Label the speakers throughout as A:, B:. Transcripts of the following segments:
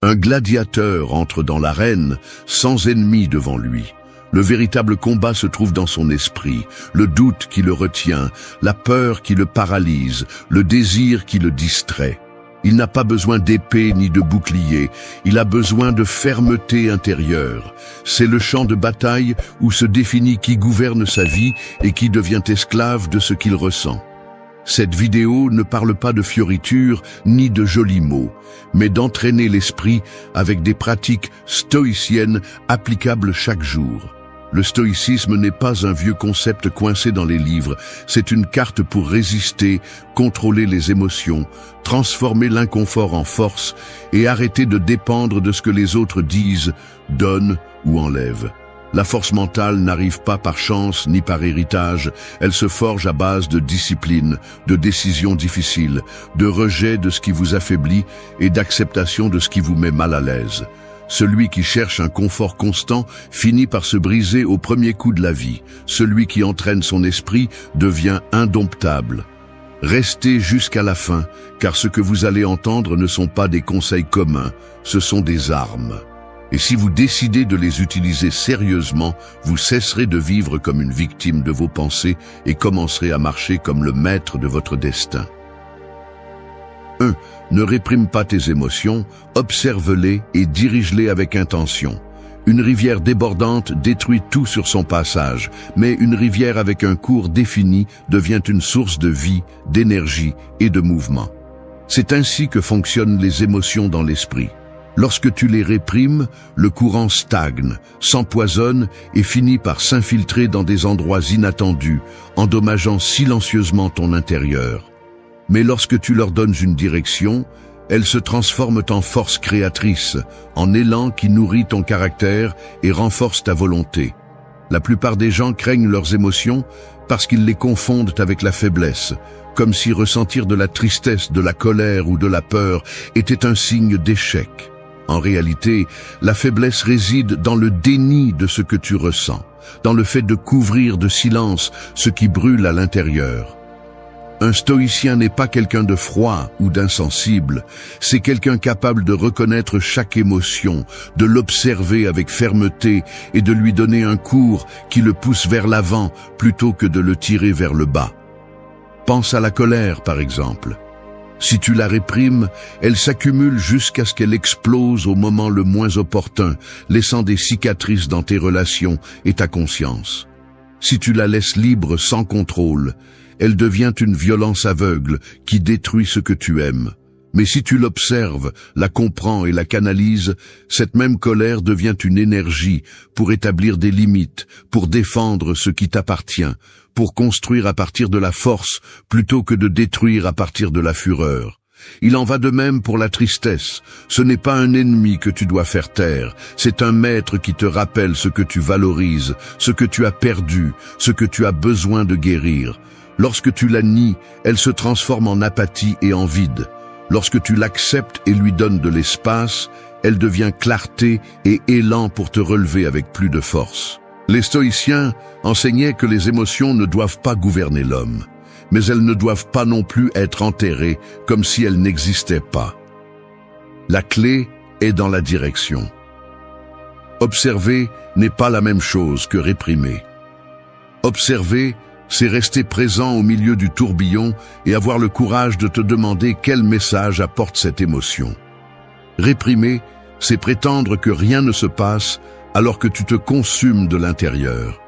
A: Un gladiateur entre dans l'arène sans ennemi devant lui. Le véritable combat se trouve dans son esprit, le doute qui le retient, la peur qui le paralyse, le désir qui le distrait. Il n'a pas besoin d'épée ni de bouclier, il a besoin de fermeté intérieure. C'est le champ de bataille où se définit qui gouverne sa vie et qui devient esclave de ce qu'il ressent. Cette vidéo ne parle pas de fioritures ni de jolis mots, mais d'entraîner l'esprit avec des pratiques stoïciennes applicables chaque jour. Le stoïcisme n'est pas un vieux concept coincé dans les livres, c'est une carte pour résister, contrôler les émotions, transformer l'inconfort en force et arrêter de dépendre de ce que les autres disent, donnent ou enlèvent. La force mentale n'arrive pas par chance ni par héritage, elle se forge à base de discipline, de décisions difficiles, de rejet de ce qui vous affaiblit et d'acceptation de ce qui vous met mal à l'aise. Celui qui cherche un confort constant finit par se briser au premier coup de la vie. Celui qui entraîne son esprit devient indomptable. Restez jusqu'à la fin, car ce que vous allez entendre ne sont pas des conseils communs, ce sont des armes. Et si vous décidez de les utiliser sérieusement, vous cesserez de vivre comme une victime de vos pensées et commencerez à marcher comme le maître de votre destin. 1. Ne réprime pas tes émotions, observe-les et dirige-les avec intention. Une rivière débordante détruit tout sur son passage, mais une rivière avec un cours défini devient une source de vie, d'énergie et de mouvement. C'est ainsi que fonctionnent les émotions dans l'esprit. Lorsque tu les réprimes, le courant stagne, s'empoisonne et finit par s'infiltrer dans des endroits inattendus, endommageant silencieusement ton intérieur. Mais lorsque tu leur donnes une direction, elles se transforment en force créatrice, en élan qui nourrit ton caractère et renforce ta volonté. La plupart des gens craignent leurs émotions parce qu'ils les confondent avec la faiblesse, comme si ressentir de la tristesse, de la colère ou de la peur était un signe d'échec. En réalité, la faiblesse réside dans le déni de ce que tu ressens, dans le fait de couvrir de silence ce qui brûle à l'intérieur. Un stoïcien n'est pas quelqu'un de froid ou d'insensible, c'est quelqu'un capable de reconnaître chaque émotion, de l'observer avec fermeté et de lui donner un cours qui le pousse vers l'avant plutôt que de le tirer vers le bas. Pense à la colère, par exemple. Si tu la réprimes, elle s'accumule jusqu'à ce qu'elle explose au moment le moins opportun, laissant des cicatrices dans tes relations et ta conscience. Si tu la laisses libre sans contrôle, elle devient une violence aveugle qui détruit ce que tu aimes. Mais si tu l'observes, la comprends et la canalises, cette même colère devient une énergie pour établir des limites, pour défendre ce qui t'appartient, pour construire à partir de la force plutôt que de détruire à partir de la fureur. Il en va de même pour la tristesse. Ce n'est pas un ennemi que tu dois faire taire, c'est un maître qui te rappelle ce que tu valorises, ce que tu as perdu, ce que tu as besoin de guérir. Lorsque tu la nies, elle se transforme en apathie et en vide. Lorsque tu l'acceptes et lui donnes de l'espace, elle devient clarté et élan pour te relever avec plus de force. Les stoïciens enseignaient que les émotions ne doivent pas gouverner l'homme, mais elles ne doivent pas non plus être enterrées comme si elles n'existaient pas. La clé est dans la direction. Observer n'est pas la même chose que réprimer. Observer, c'est rester présent au milieu du tourbillon et avoir le courage de te demander quel message apporte cette émotion. Réprimer, c'est prétendre que rien ne se passe alors que tu te consumes de l'intérieur.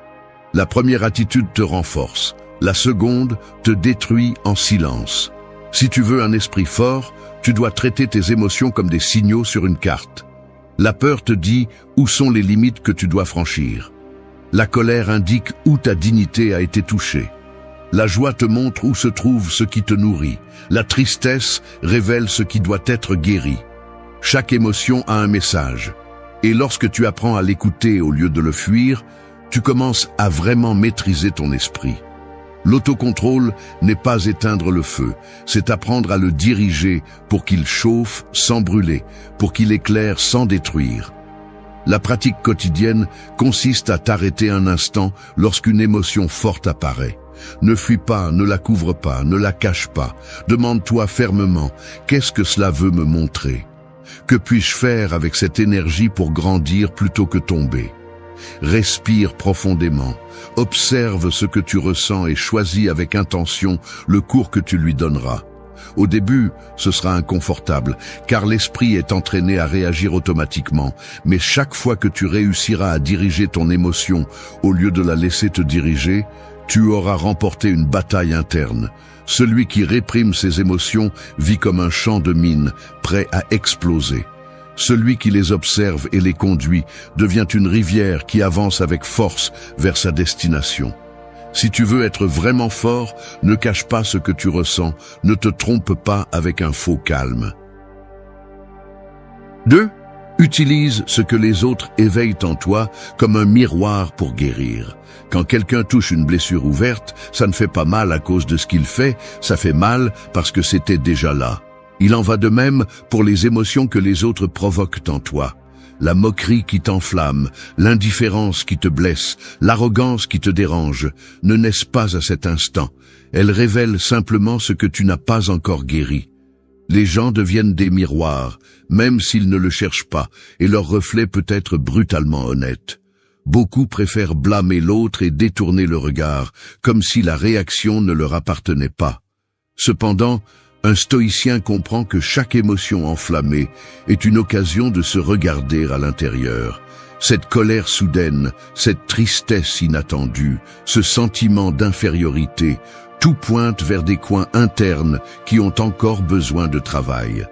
A: La première attitude te renforce, la seconde te détruit en silence. Si tu veux un esprit fort, tu dois traiter tes émotions comme des signaux sur une carte. La peur te dit où sont les limites que tu dois franchir. La colère indique où ta dignité a été touchée. La joie te montre où se trouve ce qui te nourrit. La tristesse révèle ce qui doit être guéri. Chaque émotion a un message. Et lorsque tu apprends à l'écouter au lieu de le fuir, tu commences à vraiment maîtriser ton esprit. L'autocontrôle n'est pas éteindre le feu, c'est apprendre à le diriger pour qu'il chauffe sans brûler, pour qu'il éclaire sans détruire. La pratique quotidienne consiste à t'arrêter un instant lorsqu'une émotion forte apparaît. Ne fuis pas, ne la couvre pas, ne la cache pas. Demande-toi fermement, qu'est-ce que cela veut me montrer ? Que puis-je faire avec cette énergie pour grandir plutôt que tomber? Respire profondément, observe ce que tu ressens et choisis avec intention le cours que tu lui donneras. Au début, ce sera inconfortable, car l'esprit est entraîné à réagir automatiquement, mais chaque fois que tu réussiras à diriger ton émotion au lieu de la laisser te diriger, tu auras remporté une bataille interne. Celui qui réprime ses émotions vit comme un champ de mines, prêt à exploser. Celui qui les observe et les conduit devient une rivière qui avance avec force vers sa destination. Si tu veux être vraiment fort, ne cache pas ce que tu ressens, ne te trompe pas avec un faux calme. 2. Utilise ce que les autres éveillent en toi comme un miroir pour guérir. Quand quelqu'un touche une blessure ouverte, ça ne fait pas mal à cause de ce qu'il fait, ça fait mal parce que c'était déjà là. Il en va de même pour les émotions que les autres provoquent en toi. La moquerie qui t'enflamme, l'indifférence qui te blesse, l'arrogance qui te dérange, ne naissent pas à cet instant. Elles révèlent simplement ce que tu n'as pas encore guéri. Les gens deviennent des miroirs, même s'ils ne le cherchent pas, et leur reflet peut être brutalement honnête. Beaucoup préfèrent blâmer l'autre et détourner le regard, comme si la réaction ne leur appartenait pas. Cependant, un stoïcien comprend que chaque émotion enflammée est une occasion de se regarder à l'intérieur. Cette colère soudaine, cette tristesse inattendue, ce sentiment d'infériorité, tout pointe vers des coins internes qui ont encore besoin de travail.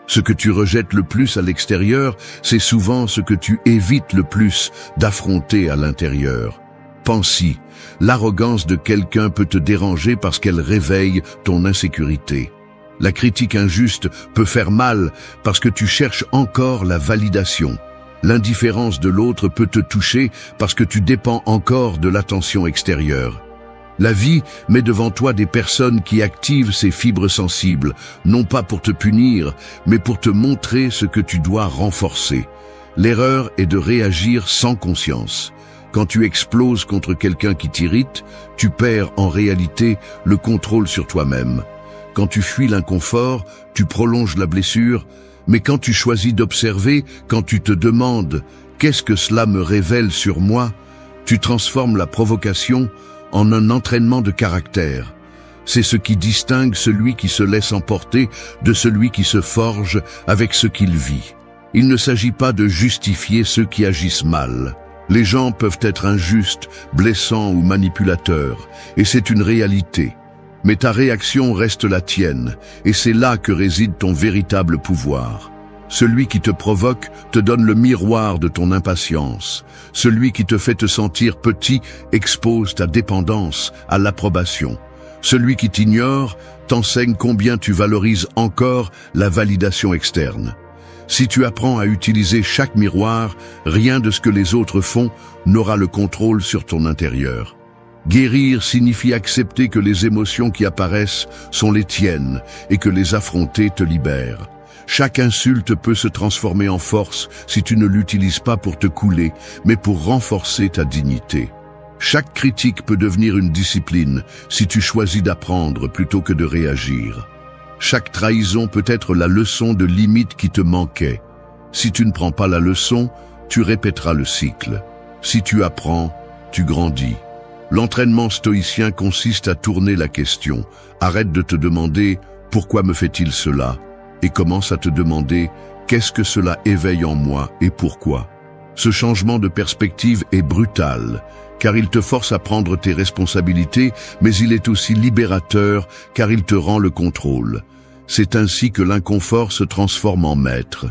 A: Ce que tu rejettes le plus à l'extérieur, c'est souvent ce que tu évites le plus d'affronter à l'intérieur. Pense-y, l'arrogance de quelqu'un peut te déranger parce qu'elle réveille ton insécurité. La critique injuste peut faire mal parce que tu cherches encore la validation. L'indifférence de l'autre peut te toucher parce que tu dépends encore de l'attention extérieure. La vie met devant toi des personnes qui activent ces fibres sensibles, non pas pour te punir, mais pour te montrer ce que tu dois renforcer. L'erreur est de réagir sans conscience. Quand tu exploses contre quelqu'un qui t'irrite, tu perds en réalité le contrôle sur toi-même. Quand tu fuis l'inconfort, tu prolonges la blessure, mais quand tu choisis d'observer, quand tu te demandes « qu'est-ce que cela me révèle sur moi ?», tu transformes la provocation en un entraînement de caractère. C'est ce qui distingue celui qui se laisse emporter de celui qui se forge avec ce qu'il vit. Il ne s'agit pas de justifier ceux qui agissent mal. Les gens peuvent être injustes, blessants ou manipulateurs, et c'est une réalité. Mais ta réaction reste la tienne, et c'est là que réside ton véritable pouvoir. Celui qui te provoque te donne le miroir de ton impatience. Celui qui te fait te sentir petit expose ta dépendance à l'approbation. Celui qui t'ignore t'enseigne combien tu valorises encore la validation externe. Si tu apprends à utiliser chaque miroir, rien de ce que les autres font n'aura le contrôle sur ton intérieur. Guérir signifie accepter que les émotions qui apparaissent sont les tiennes et que les affronter te libère. Chaque insulte peut se transformer en force si tu ne l'utilises pas pour te couler, mais pour renforcer ta dignité. Chaque critique peut devenir une discipline si tu choisis d'apprendre plutôt que de réagir. Chaque trahison peut être la leçon de limite qui te manquait. Si tu ne prends pas la leçon, tu répéteras le cycle. Si tu apprends, tu grandis. L'entraînement stoïcien consiste à tourner la question. Arrête de te demander « pourquoi me fait-il cela ?» et commence à te demander « qu'est-ce que cela éveille en moi et pourquoi ?» Ce changement de perspective est brutal, car il te force à prendre tes responsabilités, mais il est aussi libérateur, car il te rend le contrôle. C'est ainsi que l'inconfort se transforme en maître.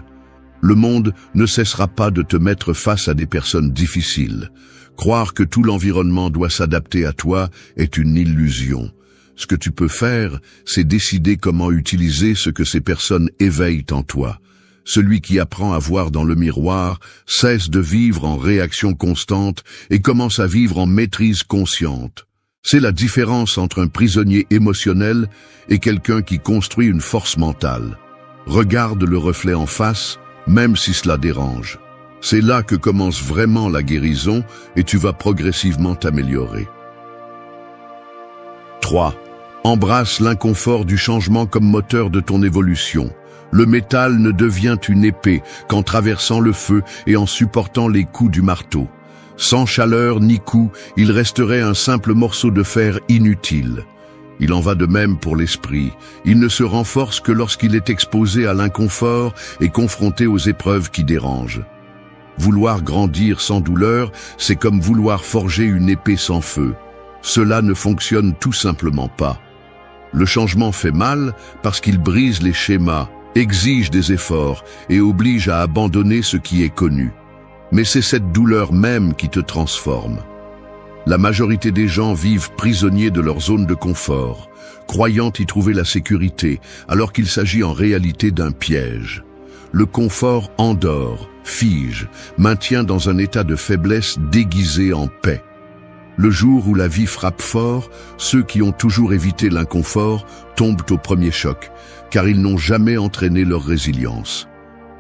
A: Le monde ne cessera pas de te mettre face à des personnes difficiles. Croire que tout l'environnement doit s'adapter à toi est une illusion. Ce que tu peux faire, c'est décider comment utiliser ce que ces personnes éveillent en toi. Celui qui apprend à voir dans le miroir cesse de vivre en réaction constante et commence à vivre en maîtrise consciente. C'est la différence entre un prisonnier émotionnel et quelqu'un qui construit une force mentale. Regarde le reflet en face, même si cela dérange. C'est là que commence vraiment la guérison et tu vas progressivement t'améliorer. 3. Embrasse l'inconfort du changement comme moteur de ton évolution. Le métal ne devient une épée qu'en traversant le feu et en supportant les coups du marteau. Sans chaleur ni coup, il resterait un simple morceau de fer inutile. Il en va de même pour l'esprit. Il ne se renforce que lorsqu'il est exposé à l'inconfort et confronté aux épreuves qui dérangent. Vouloir grandir sans douleur, c'est comme vouloir forger une épée sans feu. Cela ne fonctionne tout simplement pas. Le changement fait mal parce qu'il brise les schémas, exige des efforts et oblige à abandonner ce qui est connu. Mais c'est cette douleur même qui te transforme. La majorité des gens vivent prisonniers de leur zone de confort, croyant y trouver la sécurité, alors qu'il s'agit en réalité d'un piège. Le confort endort, fige, maintient dans un état de faiblesse déguisé en paix. Le jour où la vie frappe fort, ceux qui ont toujours évité l'inconfort tombent au premier choc, car ils n'ont jamais entraîné leur résilience.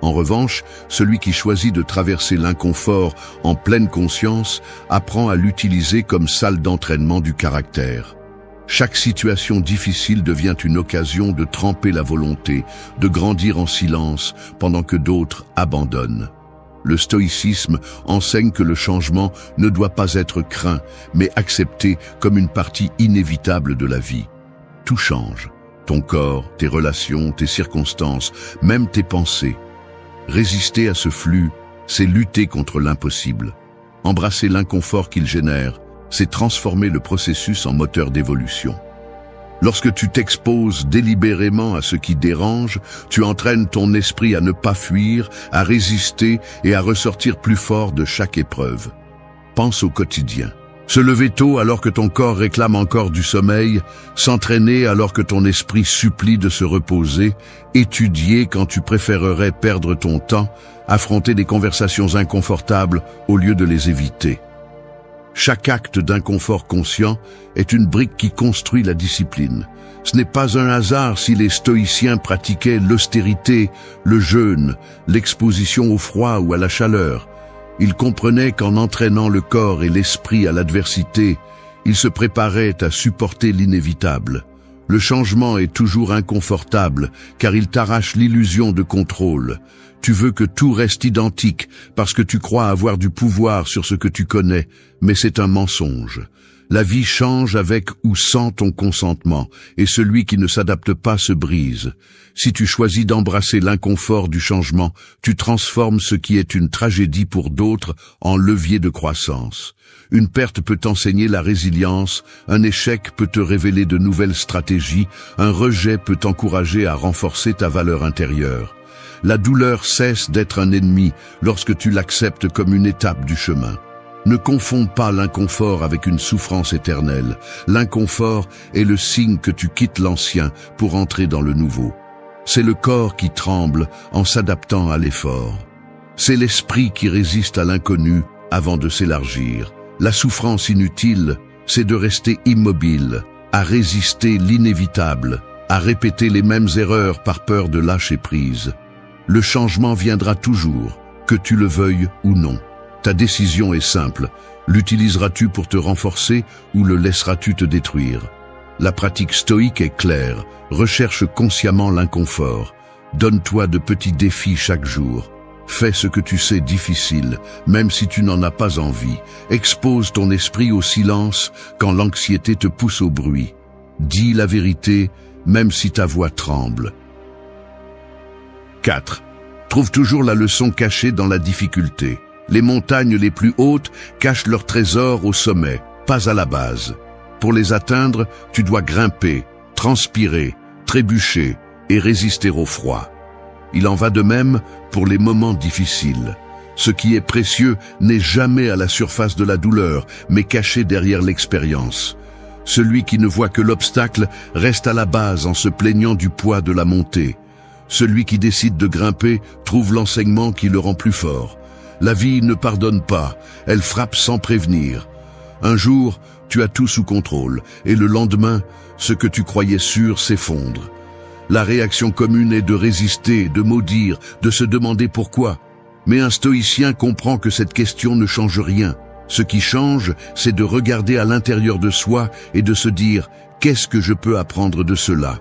A: En revanche, celui qui choisit de traverser l'inconfort en pleine conscience apprend à l'utiliser comme salle d'entraînement du caractère. Chaque situation difficile devient une occasion de tremper la volonté, de grandir en silence pendant que d'autres abandonnent. Le stoïcisme enseigne que le changement ne doit pas être craint, mais accepté comme une partie inévitable de la vie. Tout change. Ton corps, tes relations, tes circonstances, même tes pensées. Résister à ce flux, c'est lutter contre l'impossible. Embrasser l'inconfort qu'il génère, c'est transformer le processus en moteur d'évolution. Lorsque tu t'exposes délibérément à ce qui dérange, tu entraînes ton esprit à ne pas fuir, à résister et à ressortir plus fort de chaque épreuve. Pense au quotidien. Se lever tôt alors que ton corps réclame encore du sommeil, s'entraîner alors que ton esprit supplie de se reposer, étudier quand tu préférerais perdre ton temps, affronter des conversations inconfortables au lieu de les éviter. Chaque acte d'inconfort conscient est une brique qui construit la discipline. Ce n'est pas un hasard si les stoïciens pratiquaient l'austérité, le jeûne, l'exposition au froid ou à la chaleur. Ils comprenaient qu'en entraînant le corps et l'esprit à l'adversité, ils se préparaient à supporter l'inévitable. Le changement est toujours inconfortable, car il t'arrache l'illusion de contrôle. Tu veux que tout reste identique, parce que tu crois avoir du pouvoir sur ce que tu connais, mais c'est un mensonge. La vie change avec ou sans ton consentement, et celui qui ne s'adapte pas se brise. Si tu choisis d'embrasser l'inconfort du changement, tu transformes ce qui est une tragédie pour d'autres en levier de croissance. Une perte peut t'enseigner la résilience, un échec peut te révéler de nouvelles stratégies, un rejet peut t'encourager à renforcer ta valeur intérieure. La douleur cesse d'être un ennemi lorsque tu l'acceptes comme une étape du chemin. Ne confonds pas l'inconfort avec une souffrance éternelle. L'inconfort est le signe que tu quittes l'ancien pour entrer dans le nouveau. C'est le corps qui tremble en s'adaptant à l'effort. C'est l'esprit qui résiste à l'inconnu avant de s'élargir. La souffrance inutile, c'est de rester immobile, à résister l'inévitable, à répéter les mêmes erreurs par peur de lâcher prise. Le changement viendra toujours, que tu le veuilles ou non. Ta décision est simple. L'utiliseras-tu pour te renforcer ou le laisseras-tu te détruire? La pratique stoïque est claire. Recherche consciemment l'inconfort. Donne-toi de petits défis chaque jour. Fais ce que tu sais difficile, même si tu n'en as pas envie. Expose ton esprit au silence quand l'anxiété te pousse au bruit. Dis la vérité, même si ta voix tremble. 4. Trouve toujours la leçon cachée dans la difficulté. Les montagnes les plus hautes cachent leur trésor au sommet, pas à la base. Pour les atteindre, tu dois grimper, transpirer, trébucher et résister au froid. Il en va de même pour les moments difficiles. Ce qui est précieux n'est jamais à la surface de la douleur, mais caché derrière l'expérience. Celui qui ne voit que l'obstacle reste à la base en se plaignant du poids de la montée. Celui qui décide de grimper trouve l'enseignement qui le rend plus fort. La vie ne pardonne pas, elle frappe sans prévenir. Un jour, tu as tout sous contrôle, et le lendemain, ce que tu croyais sûr s'effondre. La réaction commune est de résister, de maudire, de se demander pourquoi. Mais un stoïcien comprend que cette question ne change rien. Ce qui change, c'est de regarder à l'intérieur de soi et de se dire « Qu'est-ce que je peux apprendre de cela ?»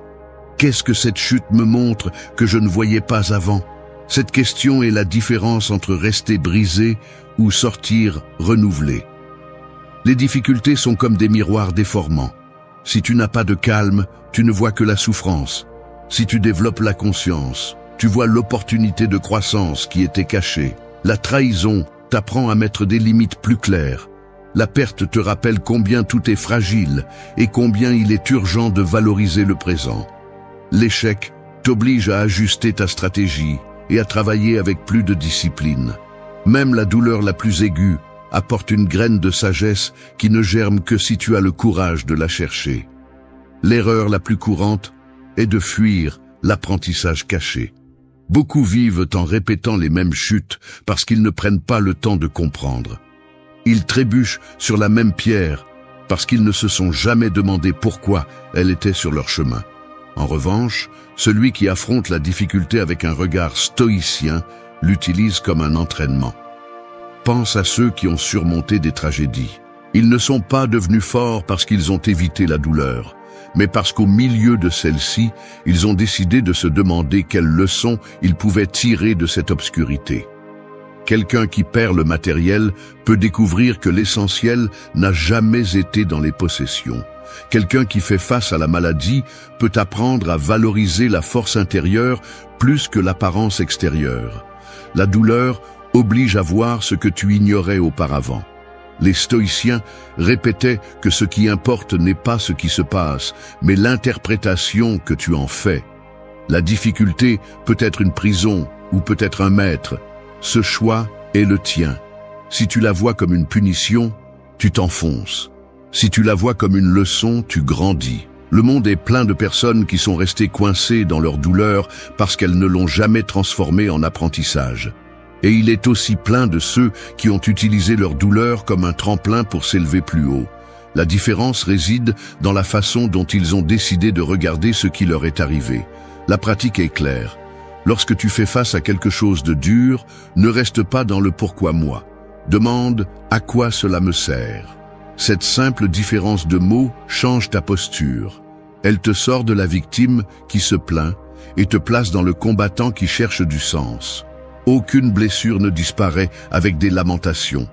A: Qu'est-ce que cette chute me montre que je ne voyais pas avant? Cette question est la différence entre rester brisé ou sortir renouvelé. Les difficultés sont comme des miroirs déformants. Si tu n'as pas de calme, tu ne vois que la souffrance. Si tu développes la conscience, tu vois l'opportunité de croissance qui était cachée. La trahison t'apprend à mettre des limites plus claires. La perte te rappelle combien tout est fragile et combien il est urgent de valoriser le présent. L'échec t'oblige à ajuster ta stratégie et à travailler avec plus de discipline. Même la douleur la plus aiguë apporte une graine de sagesse qui ne germe que si tu as le courage de la chercher. L'erreur la plus courante est de fuir l'apprentissage caché. Beaucoup vivent en répétant les mêmes chutes parce qu'ils ne prennent pas le temps de comprendre. Ils trébuchent sur la même pierre parce qu'ils ne se sont jamais demandé pourquoi elle était sur leur chemin. En revanche, celui qui affronte la difficulté avec un regard stoïcien l'utilise comme un entraînement. Pense à ceux qui ont surmonté des tragédies. Ils ne sont pas devenus forts parce qu'ils ont évité la douleur, mais parce qu'au milieu de celle-ci, ils ont décidé de se demander quelles leçons ils pouvaient tirer de cette obscurité. Quelqu'un qui perd le matériel peut découvrir que l'essentiel n'a jamais été dans les possessions. Quelqu'un qui fait face à la maladie peut apprendre à valoriser la force intérieure plus que l'apparence extérieure. La douleur oblige à voir ce que tu ignorais auparavant. Les stoïciens répétaient que ce qui importe n'est pas ce qui se passe, mais l'interprétation que tu en fais. La difficulté peut être une prison ou peut être un maître. Ce choix est le tien. Si tu la vois comme une punition, tu t'enfonces. Si tu la vois comme une leçon, tu grandis. Le monde est plein de personnes qui sont restées coincées dans leur douleur parce qu'elles ne l'ont jamais transformée en apprentissage. Et il est aussi plein de ceux qui ont utilisé leur douleur comme un tremplin pour s'élever plus haut. La différence réside dans la façon dont ils ont décidé de regarder ce qui leur est arrivé. La pratique est claire. Lorsque tu fais face à quelque chose de dur, ne reste pas dans le pourquoi moi. Demande à quoi cela me sert. Cette simple différence de mots change ta posture. Elle te sort de la victime qui se plaint et te place dans le combattant qui cherche du sens. Aucune blessure ne disparaît avec des lamentations,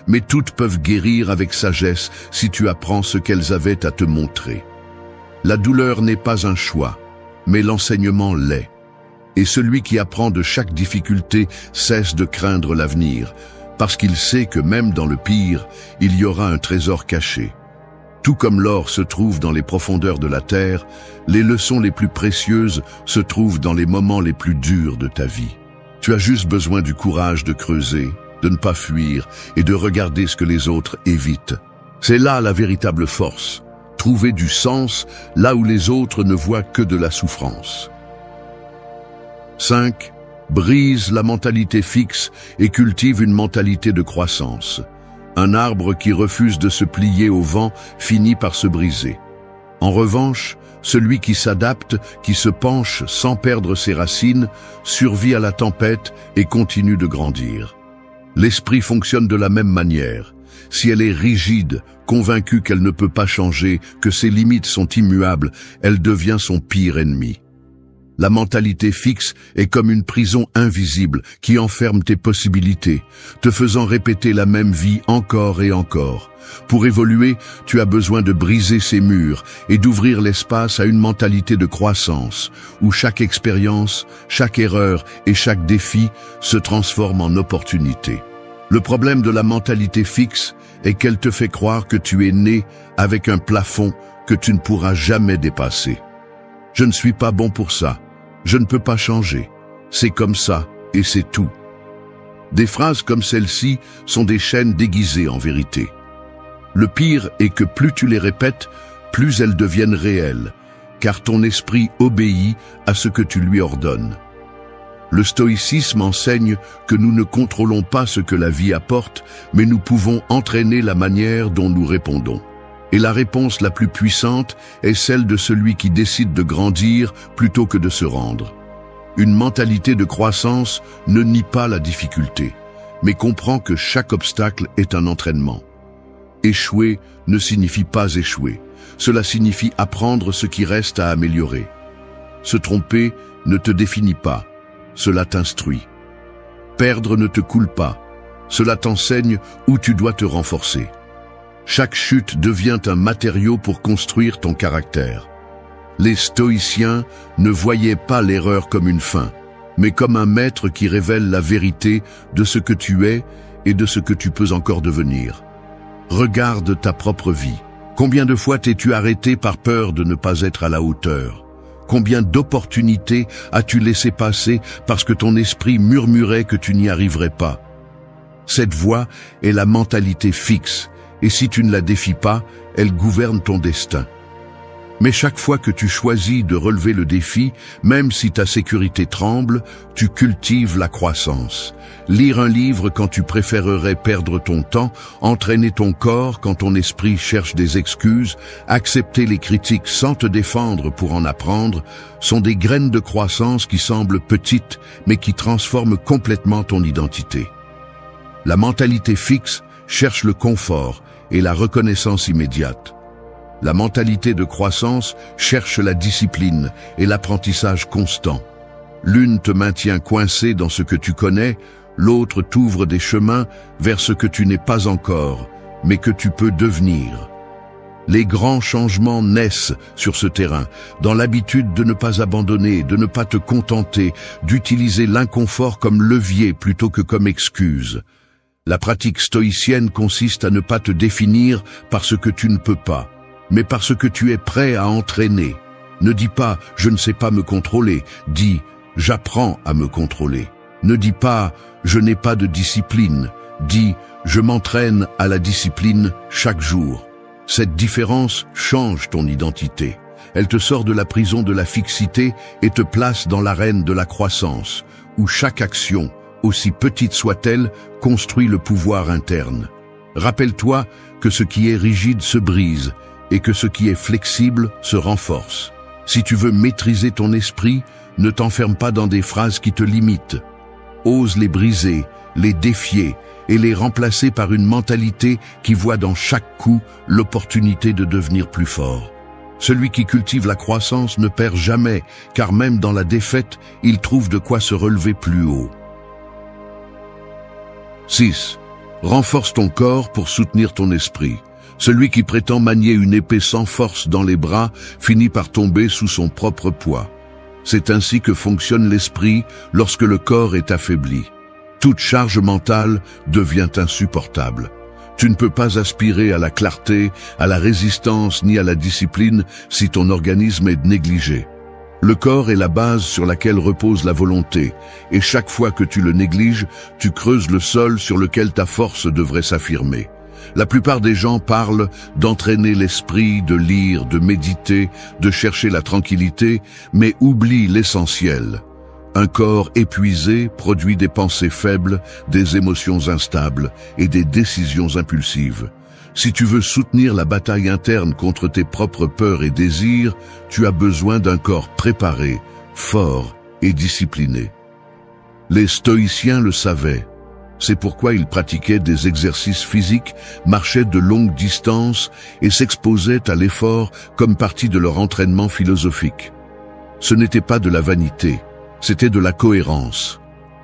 A: mais toutes peuvent guérir avec sagesse si tu apprends ce qu'elles avaient à te montrer. La douleur n'est pas un choix, mais l'enseignement l'est. Et celui qui apprend de chaque difficulté cesse de craindre l'avenir, parce qu'il sait que même dans le pire, il y aura un trésor caché. Tout comme l'or se trouve dans les profondeurs de la terre, les leçons les plus précieuses se trouvent dans les moments les plus durs de ta vie. Tu as juste besoin du courage de creuser, de ne pas fuir et de regarder ce que les autres évitent. C'est là la véritable force, trouver du sens là où les autres ne voient que de la souffrance. 5. Brise la mentalité fixe et cultive une mentalité de croissance. Un arbre qui refuse de se plier au vent finit par se briser. En revanche, celui qui s'adapte, qui se penche sans perdre ses racines, survit à la tempête et continue de grandir. L'esprit fonctionne de la même manière. Si elle est rigide, convaincue qu'elle ne peut pas changer, que ses limites sont immuables, elle devient son pire ennemi. La mentalité fixe est comme une prison invisible qui enferme tes possibilités, te faisant répéter la même vie encore et encore. Pour évoluer, tu as besoin de briser ces murs et d'ouvrir l'espace à une mentalité de croissance, où chaque expérience, chaque erreur et chaque défi se transforment en opportunité. Le problème de la mentalité fixe est qu'elle te fait croire que tu es né avec un plafond que tu ne pourras jamais dépasser. Je ne suis pas bon pour ça. Je ne peux pas changer. C'est comme ça et c'est tout. Des phrases comme celle-ci sont des chaînes déguisées en vérité. Le pire est que plus tu les répètes, plus elles deviennent réelles, car ton esprit obéit à ce que tu lui ordonnes. Le stoïcisme enseigne que nous ne contrôlons pas ce que la vie apporte, mais nous pouvons entraîner la manière dont nous répondons. Et la réponse la plus puissante est celle de celui qui décide de grandir plutôt que de se rendre. Une mentalité de croissance ne nie pas la difficulté, mais comprend que chaque obstacle est un entraînement. Échouer ne signifie pas échouer. Cela signifie apprendre ce qui reste à améliorer. Se tromper ne te définit pas, cela t'instruit. Perdre ne te coule pas, cela t'enseigne où tu dois te renforcer. Chaque chute devient un matériau pour construire ton caractère. Les stoïciens ne voyaient pas l'erreur comme une fin, mais comme un maître qui révèle la vérité de ce que tu es et de ce que tu peux encore devenir. Regarde ta propre vie. Combien de fois t'es-tu arrêté par peur de ne pas être à la hauteur? Combien d'opportunités as-tu laissé passer parce que ton esprit murmurait que tu n'y arriverais pas? Cette voix est la mentalité fixe, et si tu ne la défies pas, elle gouverne ton destin. Mais chaque fois que tu choisis de relever le défi, même si ta sécurité tremble, tu cultives la croissance. Lire un livre quand tu préférerais perdre ton temps, entraîner ton corps quand ton esprit cherche des excuses, accepter les critiques sans te défendre pour en apprendre, sont des graines de croissance qui semblent petites, mais qui transforment complètement ton identité. La mentalité fixe cherche le confort et la reconnaissance immédiate. La mentalité de croissance cherche la discipline et l'apprentissage constant. L'une te maintient coincé dans ce que tu connais, l'autre t'ouvre des chemins vers ce que tu n'es pas encore, mais que tu peux devenir. Les grands changements naissent sur ce terrain, dans l'habitude de ne pas abandonner, de ne pas te contenter, d'utiliser l'inconfort comme levier plutôt que comme excuse. La pratique stoïcienne consiste à ne pas te définir par ce que tu ne peux pas, mais parce que tu es prêt à entraîner. Ne dis pas « je ne sais pas me contrôler », dis « j'apprends à me contrôler ». Ne dis pas « je n'ai pas de discipline », dis « je m'entraîne à la discipline chaque jour ». Cette différence change ton identité. Elle te sort de la prison de la fixité et te place dans l'arène de la croissance, où chaque action, aussi petite soit-elle, construit le pouvoir interne. Rappelle-toi que ce qui est rigide se brise, et que ce qui est flexible se renforce. Si tu veux maîtriser ton esprit, ne t'enferme pas dans des phrases qui te limitent. Ose les briser, les défier et les remplacer par une mentalité qui voit dans chaque coup l'opportunité de devenir plus fort. Celui qui cultive la croissance ne perd jamais, car même dans la défaite, il trouve de quoi se relever plus haut. 6. Renforce ton corps pour soutenir ton esprit. Celui qui prétend manier une épée sans force dans les bras finit par tomber sous son propre poids. C'est ainsi que fonctionne l'esprit lorsque le corps est affaibli. Toute charge mentale devient insupportable. Tu ne peux pas aspirer à la clarté, à la résistance ni à la discipline si ton organisme est négligé. Le corps est la base sur laquelle repose la volonté, et chaque fois que tu le négliges, tu creuses le sol sur lequel ta force devrait s'affirmer. La plupart des gens parlent d'entraîner l'esprit, de lire, de méditer, de chercher la tranquillité, mais oublient l'essentiel. Un corps épuisé produit des pensées faibles, des émotions instables et des décisions impulsives. Si tu veux soutenir la bataille interne contre tes propres peurs et désirs, tu as besoin d'un corps préparé, fort et discipliné. Les stoïciens le savaient. C'est pourquoi ils pratiquaient des exercices physiques, marchaient de longues distances et s'exposaient à l'effort comme partie de leur entraînement philosophique. Ce n'était pas de la vanité, c'était de la cohérence.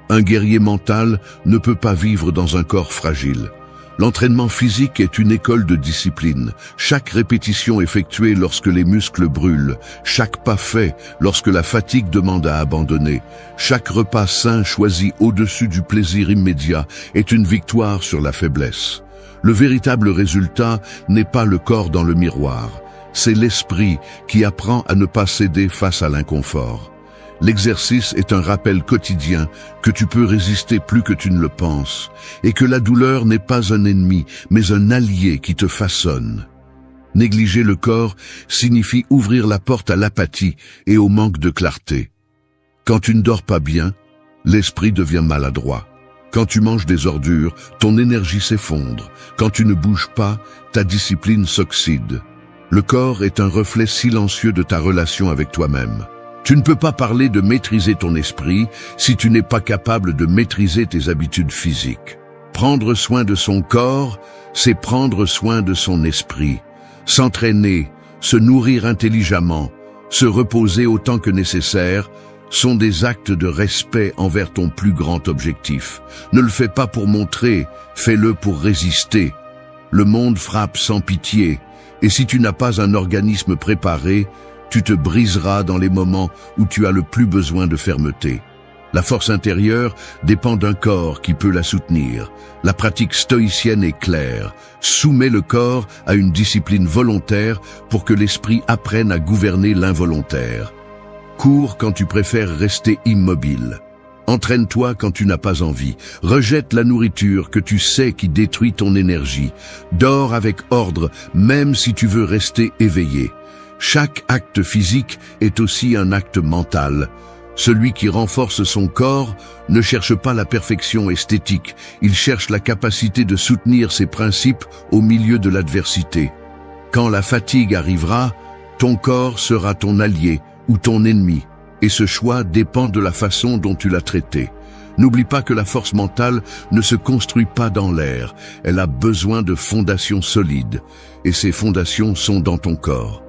A: Un guerrier mental ne peut pas vivre dans un corps fragile. L'entraînement physique est une école de discipline. Chaque répétition effectuée lorsque les muscles brûlent, chaque pas fait lorsque la fatigue demande à abandonner, chaque repas sain choisi au-dessus du plaisir immédiat est une victoire sur la faiblesse. Le véritable résultat n'est pas le corps dans le miroir, c'est l'esprit qui apprend à ne pas céder face à l'inconfort. L'exercice est un rappel quotidien que tu peux résister plus que tu ne le penses, et que la douleur n'est pas un ennemi, mais un allié qui te façonne. Négliger le corps signifie ouvrir la porte à l'apathie et au manque de clarté. Quand tu ne dors pas bien, l'esprit devient maladroit. Quand tu manges des ordures, ton énergie s'effondre. Quand tu ne bouges pas, ta discipline s'oxyde. Le corps est un reflet silencieux de ta relation avec toi-même. Tu ne peux pas parler de maîtriser ton esprit si tu n'es pas capable de maîtriser tes habitudes physiques. Prendre soin de son corps, c'est prendre soin de son esprit. S'entraîner, se nourrir intelligemment, Se reposer autant que nécessaire sont des actes de respect envers ton plus grand objectif. Ne le fais pas pour montrer, fais-le pour résister. Le monde frappe sans pitié, et si tu n'as pas un organisme préparé, tu te briseras dans les moments où tu as le plus besoin de fermeté. La force intérieure dépend d'un corps qui peut la soutenir. La pratique stoïcienne est claire. Soumets le corps à une discipline volontaire pour que l'esprit apprenne à gouverner l'involontaire. Cours quand tu préfères rester immobile. Entraîne-toi quand tu n'as pas envie. Rejette la nourriture que tu sais qui détruit ton énergie. Dors avec ordre, même si tu veux rester éveillé. Chaque acte physique est aussi un acte mental. Celui qui renforce son corps ne cherche pas la perfection esthétique, il cherche la capacité de soutenir ses principes au milieu de l'adversité. Quand la fatigue arrivera, ton corps sera ton allié ou ton ennemi, et ce choix dépend de la façon dont tu l'as traité. N'oublie pas que la force mentale ne se construit pas dans l'air, elle a besoin de fondations solides, et ces fondations sont dans ton corps.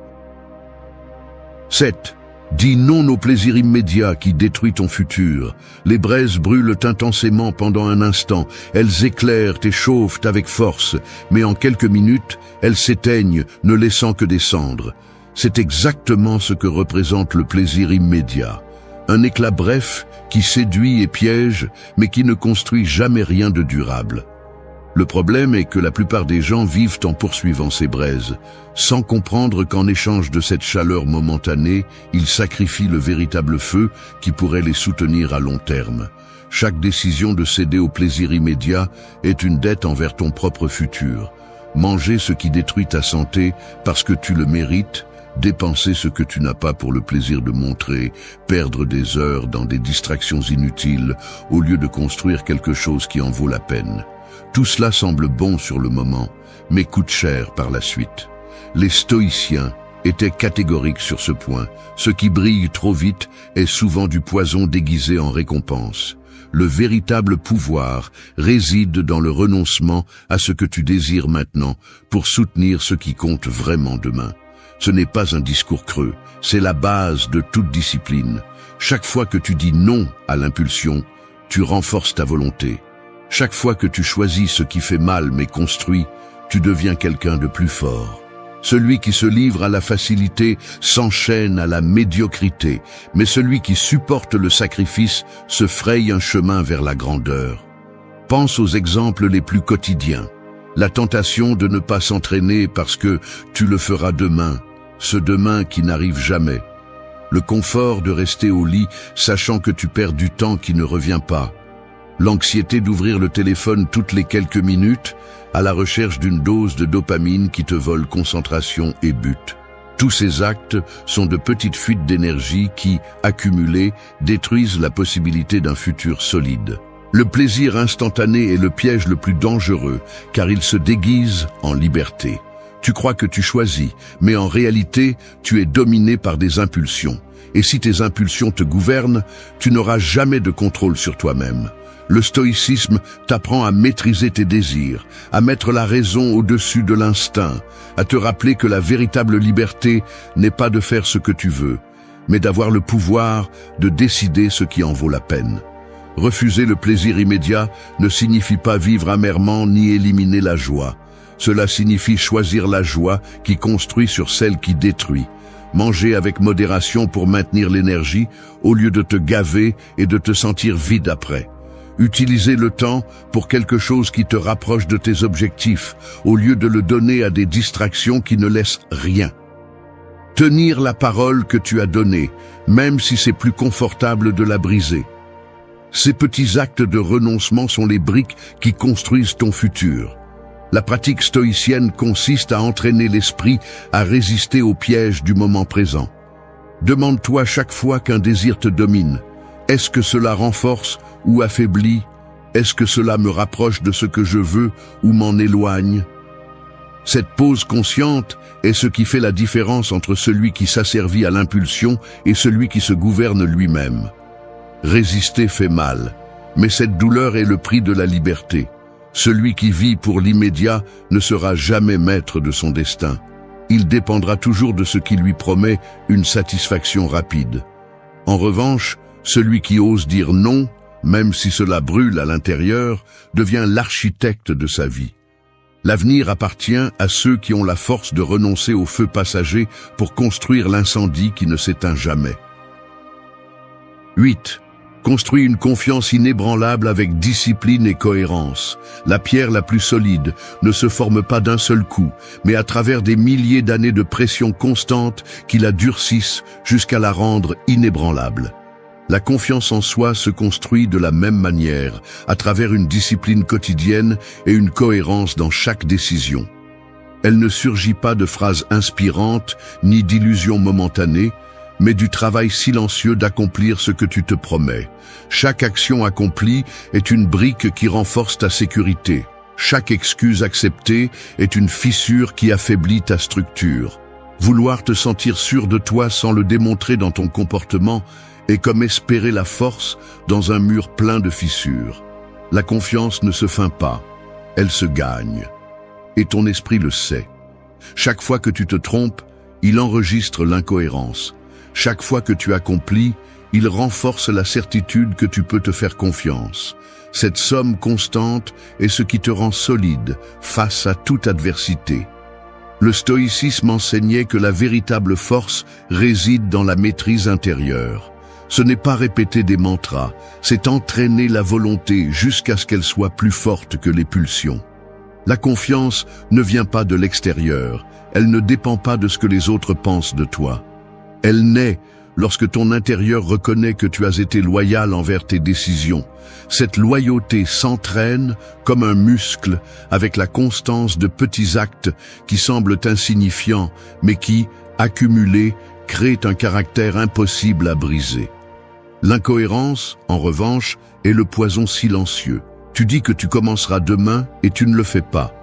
A: 7. Dis non au plaisir immédiat qui détruit ton futur. Les braises brûlent intensément pendant un instant, elles éclairent et chauffent avec force, mais en quelques minutes, elles s'éteignent, ne laissant que des cendres. C'est exactement ce que représente le plaisir immédiat. Un éclat bref qui séduit et piège, mais qui ne construit jamais rien de durable. Le problème est que la plupart des gens vivent en poursuivant ces braises, sans comprendre qu'en échange de cette chaleur momentanée, ils sacrifient le véritable feu qui pourrait les soutenir à long terme. Chaque décision de céder au plaisir immédiat est une dette envers ton propre futur. Manger ce qui détruit ta santé parce que tu le mérites, dépenser ce que tu n'as pas pour le plaisir de montrer, perdre des heures dans des distractions inutiles au lieu de construire quelque chose qui en vaut la peine. Tout cela semble bon sur le moment, mais coûte cher par la suite. Les stoïciens étaient catégoriques sur ce point. Ce qui brille trop vite est souvent du poison déguisé en récompense. Le véritable pouvoir réside dans le renoncement à ce que tu désires maintenant pour soutenir ce qui compte vraiment demain. Ce n'est pas un discours creux, c'est la base de toute discipline. Chaque fois que tu dis non à l'impulsion, tu renforces ta volonté. Chaque fois que tu choisis ce qui fait mal mais construit, tu deviens quelqu'un de plus fort. Celui qui se livre à la facilité s'enchaîne à la médiocrité, mais celui qui supporte le sacrifice se fraye un chemin vers la grandeur. Pense aux exemples les plus quotidiens. La tentation de ne pas s'entraîner parce que tu le feras demain, ce demain qui n'arrive jamais. Le confort de rester au lit sachant que tu perds du temps qui ne revient pas. L'anxiété d'ouvrir le téléphone toutes les quelques minutes à la recherche d'une dose de dopamine qui te vole concentration et but. Tous ces actes sont de petites fuites d'énergie qui, accumulées, détruisent la possibilité d'un futur solide. Le plaisir instantané est le piège le plus dangereux car il se déguise en liberté. Tu crois que tu choisis, mais en réalité, tu es dominé par des impulsions. Et si tes impulsions te gouvernent, tu n'auras jamais de contrôle sur toi-même. Le stoïcisme t'apprend à maîtriser tes désirs, à mettre la raison au-dessus de l'instinct, à te rappeler que la véritable liberté n'est pas de faire ce que tu veux, mais d'avoir le pouvoir de décider ce qui en vaut la peine. Refuser le plaisir immédiat ne signifie pas vivre amèrement ni éliminer la joie. Cela signifie choisir la joie qui construit sur celle qui détruit. Manger avec modération pour maintenir l'énergie au lieu de te gaver et de te sentir vide après. Utiliser le temps pour quelque chose qui te rapproche de tes objectifs, au lieu de le donner à des distractions qui ne laissent rien. Tenir la parole que tu as donnée, même si c'est plus confortable de la briser. Ces petits actes de renoncement sont les briques qui construisent ton futur. La pratique stoïcienne consiste à entraîner l'esprit à résister aux pièges du moment présent. Demande-toi chaque fois qu'un désir te domine, est-ce que cela renforce ou affaiblit? Est-ce que cela me rapproche de ce que je veux ou m'en éloigne? Cette pause consciente est ce qui fait la différence entre celui qui s'asservit à l'impulsion et celui qui se gouverne lui-même. Résister fait mal, mais cette douleur est le prix de la liberté. Celui qui vit pour l'immédiat ne sera jamais maître de son destin. il dépendra toujours de ce qui lui promet une satisfaction rapide. En revanche, celui qui ose dire non, même si cela brûle à l'intérieur, devient l'architecte de sa vie. L'avenir appartient à ceux qui ont la force de renoncer au feu passager pour construire l'incendie qui ne s'éteint jamais. 8. Construis une confiance inébranlable avec discipline et cohérence. La pierre la plus solide ne se forme pas d'un seul coup, mais à travers des milliers d'années de pression constante qui la durcissent jusqu'à la rendre inébranlable. La confiance en soi se construit de la même manière, à travers une discipline quotidienne et une cohérence dans chaque décision. Elle ne surgit pas de phrases inspirantes ni d'illusions momentanées, mais du travail silencieux d'accomplir ce que tu te promets. Chaque action accomplie est une brique qui renforce ta sécurité. Chaque excuse acceptée est une fissure qui affaiblit ta structure. Vouloir te sentir sûr de toi sans le démontrer dans ton comportement est comme espérer la force dans un mur plein de fissures. La confiance ne se feint pas, elle se gagne. Et ton esprit le sait. Chaque fois que tu te trompes, il enregistre l'incohérence. Chaque fois que tu accomplis, il renforce la certitude que tu peux te faire confiance. Cette somme constante est ce qui te rend solide face à toute adversité. Le stoïcisme enseignait que la véritable force réside dans la maîtrise intérieure. Ce n'est pas répéter des mantras, c'est entraîner la volonté jusqu'à ce qu'elle soit plus forte que les pulsions. La confiance ne vient pas de l'extérieur, elle ne dépend pas de ce que les autres pensent de toi. Elle naît lorsque ton intérieur reconnaît que tu as été loyal envers tes décisions. Cette loyauté s'entraîne comme un muscle avec la constance de petits actes qui semblent insignifiants, mais qui, accumulés, créent un caractère impossible à briser. L'incohérence, en revanche, est le poison silencieux. Tu dis que tu commenceras demain et tu ne le fais pas.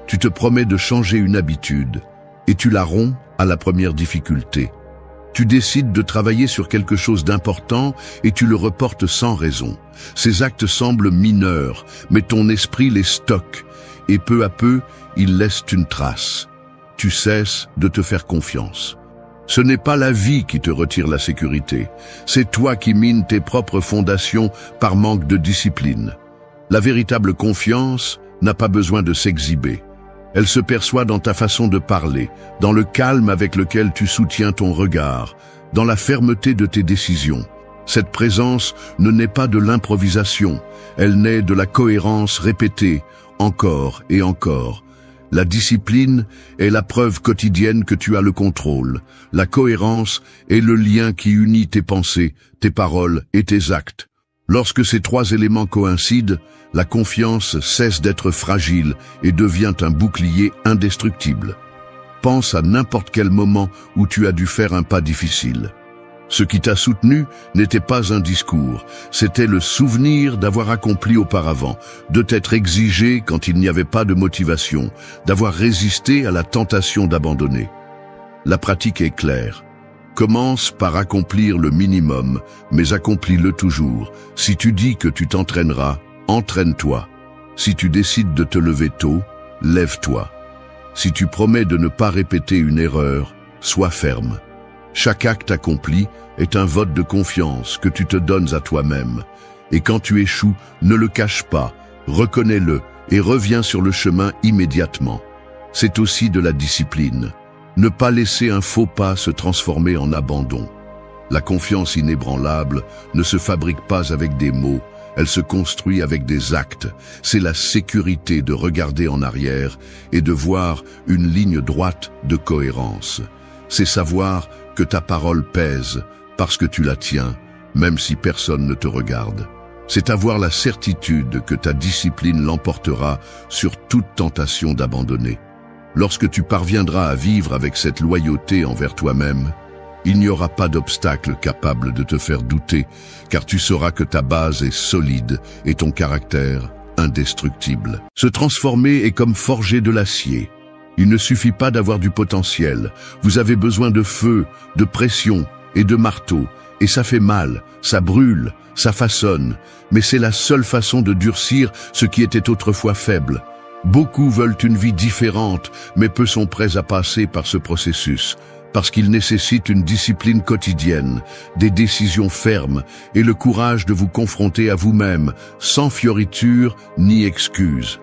A: Tu te promets de changer une habitude et tu la romps à la première difficulté. Tu décides de travailler sur quelque chose d'important et tu le reportes sans raison. Ces actes semblent mineurs, mais ton esprit les stocke et peu à peu, ils laissent une trace. Tu cesses de te faire confiance. Ce n'est pas la vie qui te retire la sécurité, c'est toi qui mines tes propres fondations par manque de discipline. La véritable confiance n'a pas besoin de s'exhiber. Elle se perçoit dans ta façon de parler, dans le calme avec lequel tu soutiens ton regard, dans la fermeté de tes décisions. Cette présence ne naît pas de l'improvisation, elle naît de la cohérence répétée, encore et encore. La discipline est la preuve quotidienne que tu as le contrôle. La cohérence est le lien qui unit tes pensées, tes paroles et tes actes. Lorsque ces trois éléments coïncident, la confiance cesse d'être fragile et devient un bouclier indestructible. Pense à n'importe quel moment où tu as dû faire un pas difficile. Ce qui t'a soutenu n'était pas un discours, c'était le souvenir d'avoir accompli auparavant, de t'être exigé quand il n'y avait pas de motivation, d'avoir résisté à la tentation d'abandonner. La pratique est claire. Commence par accomplir le minimum, mais accomplis-le toujours. Si tu dis que tu t'entraîneras, entraîne-toi. Si tu décides de te lever tôt, lève-toi. Si tu promets de ne pas répéter une erreur, sois ferme. Chaque acte accompli est un vote de confiance que tu te donnes à toi-même. Et quand tu échoues, ne le cache pas, reconnais-le et reviens sur le chemin immédiatement. C'est aussi de la discipline. Ne pas laisser un faux pas se transformer en abandon. La confiance inébranlable ne se fabrique pas avec des mots, elle se construit avec des actes. C'est la sécurité de regarder en arrière et de voir une ligne droite de cohérence. C'est savoir que ta parole pèse parce que tu la tiens, même si personne ne te regarde. C'est avoir la certitude que ta discipline l'emportera sur toute tentation d'abandonner. Lorsque tu parviendras à vivre avec cette loyauté envers toi-même, il n'y aura pas d'obstacle capable de te faire douter, car tu sauras que ta base est solide et ton caractère indestructible. Se transformer est comme forger de l'acier. Il ne suffit pas d'avoir du potentiel. Vous avez besoin de feu, de pression et de marteau. Et ça fait mal, ça brûle, ça façonne. Mais c'est la seule façon de durcir ce qui était autrefois faible. Beaucoup veulent une vie différente, mais peu sont prêts à passer par ce processus, parce qu'il nécessite une discipline quotidienne, des décisions fermes et le courage de vous confronter à vous-même, sans fioritures ni excuses.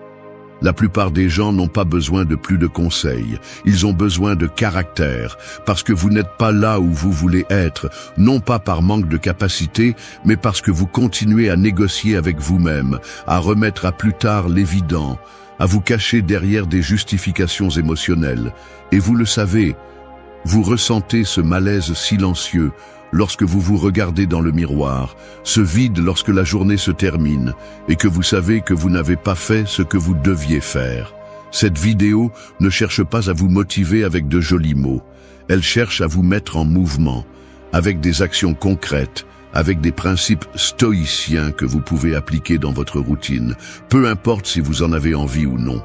A: La plupart des gens n'ont pas besoin de plus de conseils, ils ont besoin de caractère, parce que vous n'êtes pas là où vous voulez être, non pas par manque de capacité, mais parce que vous continuez à négocier avec vous-même, à remettre à plus tard l'évident, à vous cacher derrière des justifications émotionnelles. Et vous le savez, vous ressentez ce malaise silencieux lorsque vous vous regardez dans le miroir, ce vide lorsque la journée se termine et que vous savez que vous n'avez pas fait ce que vous deviez faire. Cette vidéo ne cherche pas à vous motiver avec de jolis mots. Elle cherche à vous mettre en mouvement, avec des actions concrètes, avec des principes stoïciens que vous pouvez appliquer dans votre routine, peu importe si vous en avez envie ou non.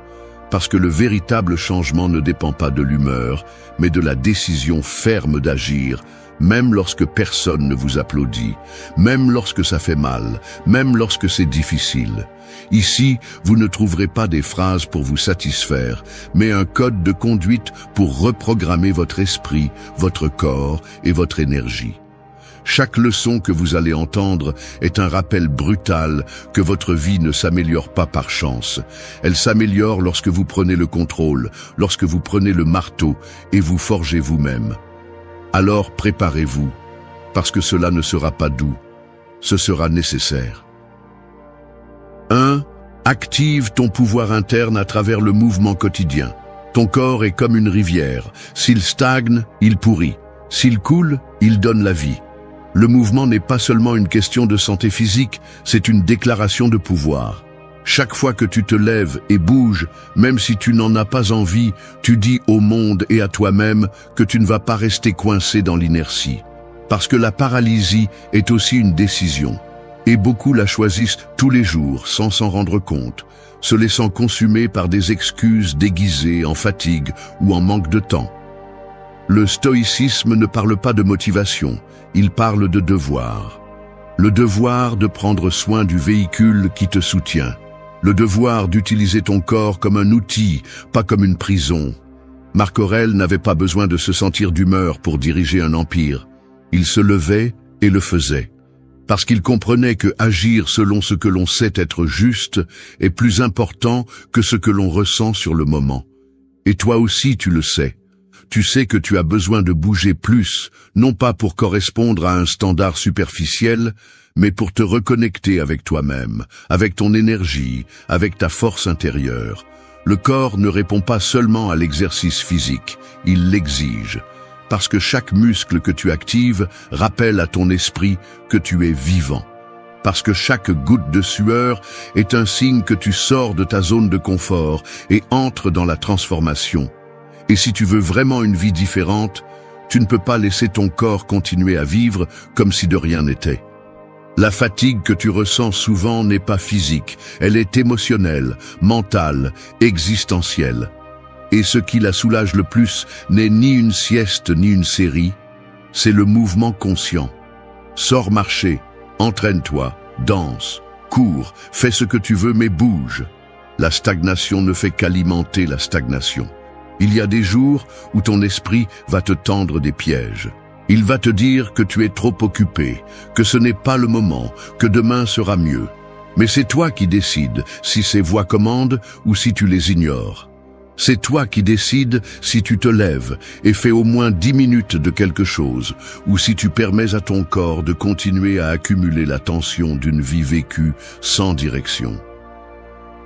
A: Parce que le véritable changement ne dépend pas de l'humeur, mais de la décision ferme d'agir, même lorsque personne ne vous applaudit, même lorsque ça fait mal, même lorsque c'est difficile. Ici, vous ne trouverez pas des phrases pour vous satisfaire, mais un code de conduite pour reprogrammer votre esprit, votre corps et votre énergie. Chaque leçon que vous allez entendre est un rappel brutal que votre vie ne s'améliore pas par chance. Elle s'améliore lorsque vous prenez le contrôle, lorsque vous prenez le marteau et vous forgez vous-même. Alors préparez-vous, parce que cela ne sera pas doux, ce sera nécessaire. 1. Active ton pouvoir interne à travers le mouvement quotidien. Ton corps est comme une rivière. S'il stagne, il pourrit. S'il coule, il donne la vie. Le mouvement n'est pas seulement une question de santé physique, c'est une déclaration de pouvoir. Chaque fois que tu te lèves et bouges, même si tu n'en as pas envie, tu dis au monde et à toi-même que tu ne vas pas rester coincé dans l'inertie. Parce que la paralysie est aussi une décision. Et beaucoup la choisissent tous les jours sans s'en rendre compte, se laissant consumer par des excuses déguisées en fatigue ou en manque de temps. Le stoïcisme ne parle pas de motivation, il parle de devoir. Le devoir de prendre soin du véhicule qui te soutient. Le devoir d'utiliser ton corps comme un outil, pas comme une prison. Marc Aurèle n'avait pas besoin de se sentir d'humeur pour diriger un empire. Il se levait et le faisait. Parce qu'il comprenait que agir selon ce que l'on sait être juste est plus important que ce que l'on ressent sur le moment. Et toi aussi tu le sais. Tu sais que tu as besoin de bouger plus, non pas pour correspondre à un standard superficiel, mais pour te reconnecter avec toi-même, avec ton énergie, avec ta force intérieure. Le corps ne répond pas seulement à l'exercice physique, il l'exige. Parce que chaque muscle que tu actives rappelle à ton esprit que tu es vivant. Parce que chaque goutte de sueur est un signe que tu sors de ta zone de confort et entres dans la transformation. Et si tu veux vraiment une vie différente, tu ne peux pas laisser ton corps continuer à vivre comme si de rien n'était. La fatigue que tu ressens souvent n'est pas physique, elle est émotionnelle, mentale, existentielle. Et ce qui la soulage le plus n'est ni une sieste ni une série, c'est le mouvement conscient. Sors marcher, entraîne-toi, danse, cours, fais ce que tu veux mais bouge. La stagnation ne fait qu'alimenter la stagnation. Il y a des jours où ton esprit va te tendre des pièges. Il va te dire que tu es trop occupé, que ce n'est pas le moment, que demain sera mieux. Mais c'est toi qui décides si ces voix commandent ou si tu les ignores. C'est toi qui décides si tu te lèves et fais au moins 10 minutes de quelque chose, ou si tu permets à ton corps de continuer à accumuler la tension d'une vie vécue sans direction.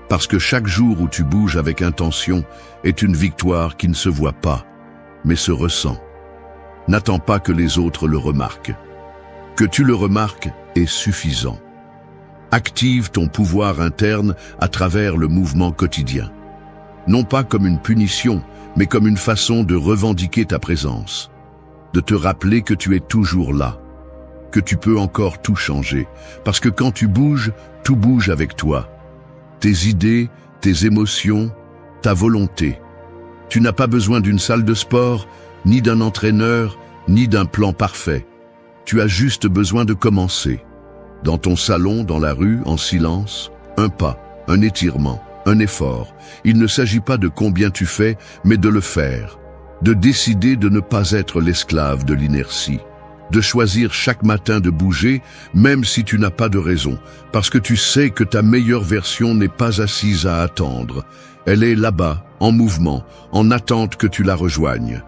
A: Parce que chaque jour où tu bouges avec intention est une victoire qui ne se voit pas, mais se ressent. N'attends pas que les autres le remarquent. Que tu le remarques est suffisant. Active ton pouvoir interne à travers le mouvement quotidien. Non pas comme une punition, mais comme une façon de revendiquer ta présence. De te rappeler que tu es toujours là, que tu peux encore tout changer. Parce que quand tu bouges, tout bouge avec toi. Tes idées, tes émotions, ta volonté. Tu n'as pas besoin d'une salle de sport, ni d'un entraîneur, ni d'un plan parfait. Tu as juste besoin de commencer. Dans ton salon, dans la rue, en silence, un pas, un étirement, un effort. Il ne s'agit pas de combien tu fais, mais de le faire. De décider de ne pas être l'esclave de l'inertie. De choisir chaque matin de bouger, même si tu n'as pas de raison, parce que tu sais que ta meilleure version n'est pas assise à attendre. Elle est là-bas, en mouvement, en attente que tu la rejoignes.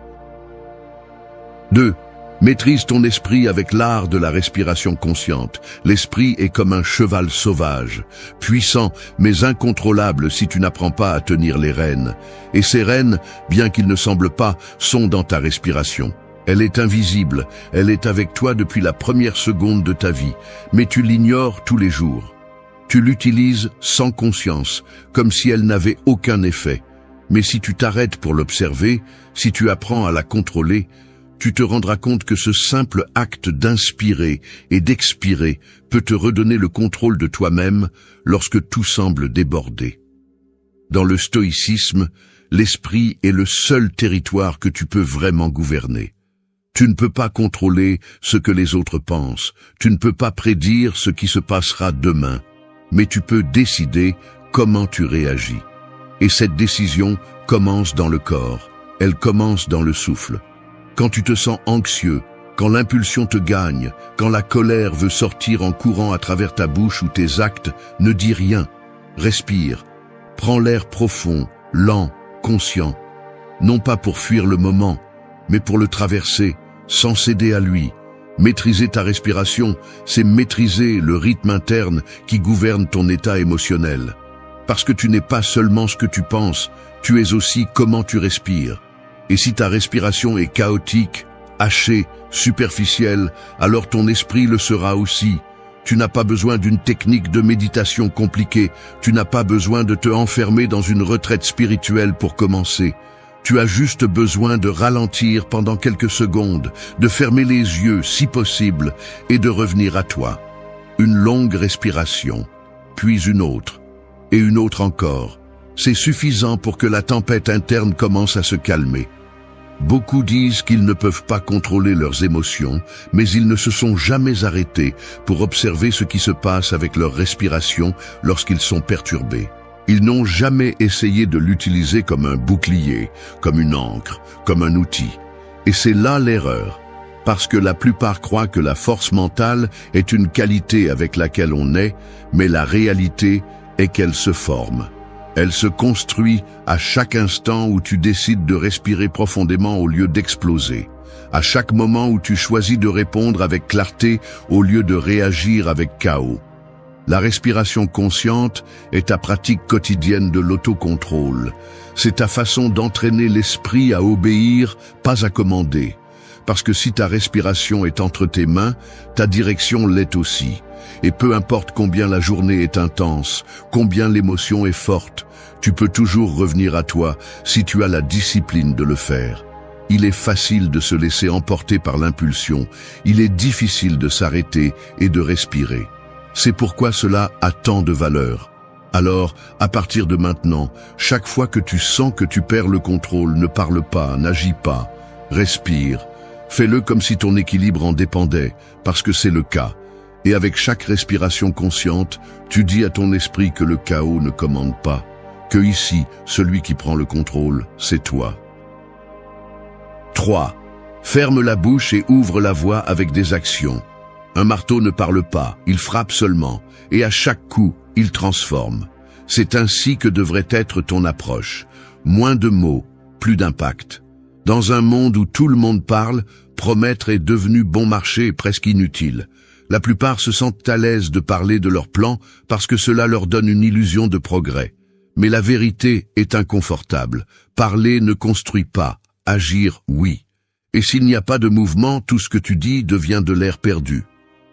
A: 2. Maîtrise ton esprit avec l'art de la respiration consciente. L'esprit est comme un cheval sauvage, puissant mais incontrôlable si tu n'apprends pas à tenir les rênes. Et ces rênes, bien qu'ils ne semblent pas, sont dans ta respiration. Elle est invisible, elle est avec toi depuis la première seconde de ta vie, mais tu l'ignores tous les jours. Tu l'utilises sans conscience, comme si elle n'avait aucun effet. Mais si tu t'arrêtes pour l'observer, si tu apprends à la contrôler, tu te rendras compte que ce simple acte d'inspirer et d'expirer peut te redonner le contrôle de toi-même lorsque tout semble déborder. Dans le stoïcisme, l'esprit est le seul territoire que tu peux vraiment gouverner. Tu ne peux pas contrôler ce que les autres pensent, tu ne peux pas prédire ce qui se passera demain, mais tu peux décider comment tu réagis. Et cette décision commence dans le corps, elle commence dans le souffle. Quand tu te sens anxieux, quand l'impulsion te gagne, quand la colère veut sortir en courant à travers ta bouche ou tes actes, ne dis rien. Respire. Prends l'air profond, lent, conscient. Non pas pour fuir le moment, mais pour le traverser, sans céder à lui. Maîtriser ta respiration, c'est maîtriser le rythme interne qui gouverne ton état émotionnel. Parce que tu n'es pas seulement ce que tu penses, tu es aussi comment tu respires. Et si ta respiration est chaotique, hachée, superficielle, alors ton esprit le sera aussi. Tu n'as pas besoin d'une technique de méditation compliquée, tu n'as pas besoin de te enfermer dans une retraite spirituelle pour commencer. Tu as juste besoin de ralentir pendant quelques secondes, de fermer les yeux si possible et de revenir à toi. Une longue respiration, puis une autre, et une autre encore. C'est suffisant pour que la tempête interne commence à se calmer. Beaucoup disent qu'ils ne peuvent pas contrôler leurs émotions, mais ils ne se sont jamais arrêtés pour observer ce qui se passe avec leur respiration lorsqu'ils sont perturbés. Ils n'ont jamais essayé de l'utiliser comme un bouclier, comme une ancre, comme un outil. Et c'est là l'erreur, parce que la plupart croient que la force mentale est une qualité avec laquelle on est, mais la réalité est qu'elle se forme. Elle se construit à chaque instant où tu décides de respirer profondément au lieu d'exploser. À chaque moment où tu choisis de répondre avec clarté au lieu de réagir avec chaos. La respiration consciente est ta pratique quotidienne de l'autocontrôle. C'est ta façon d'entraîner l'esprit à obéir, pas à commander. Parce que si ta respiration est entre tes mains, ta direction l'est aussi. Et peu importe combien la journée est intense, combien l'émotion est forte, tu peux toujours revenir à toi si tu as la discipline de le faire. Il est facile de se laisser emporter par l'impulsion, il est difficile de s'arrêter et de respirer. C'est pourquoi cela a tant de valeur. Alors, à partir de maintenant, chaque fois que tu sens que tu perds le contrôle, ne parle pas, n'agis pas, respire. Fais-le comme si ton équilibre en dépendait, parce que c'est le cas. Et avec chaque respiration consciente, tu dis à ton esprit que le chaos ne commande pas, que ici, celui qui prend le contrôle, c'est toi. 3. Ferme la bouche et ouvre la voie avec des actions. Un marteau ne parle pas, il frappe seulement, et à chaque coup, il transforme. C'est ainsi que devrait être ton approche. Moins de mots, plus d'impact. Dans un monde où tout le monde parle, promettre est devenu bon marché et presque inutile. La plupart se sentent à l'aise de parler de leurs plans parce que cela leur donne une illusion de progrès. Mais la vérité est inconfortable. Parler ne construit pas, agir oui. Et s'il n'y a pas de mouvement, tout ce que tu dis devient de l'air perdu.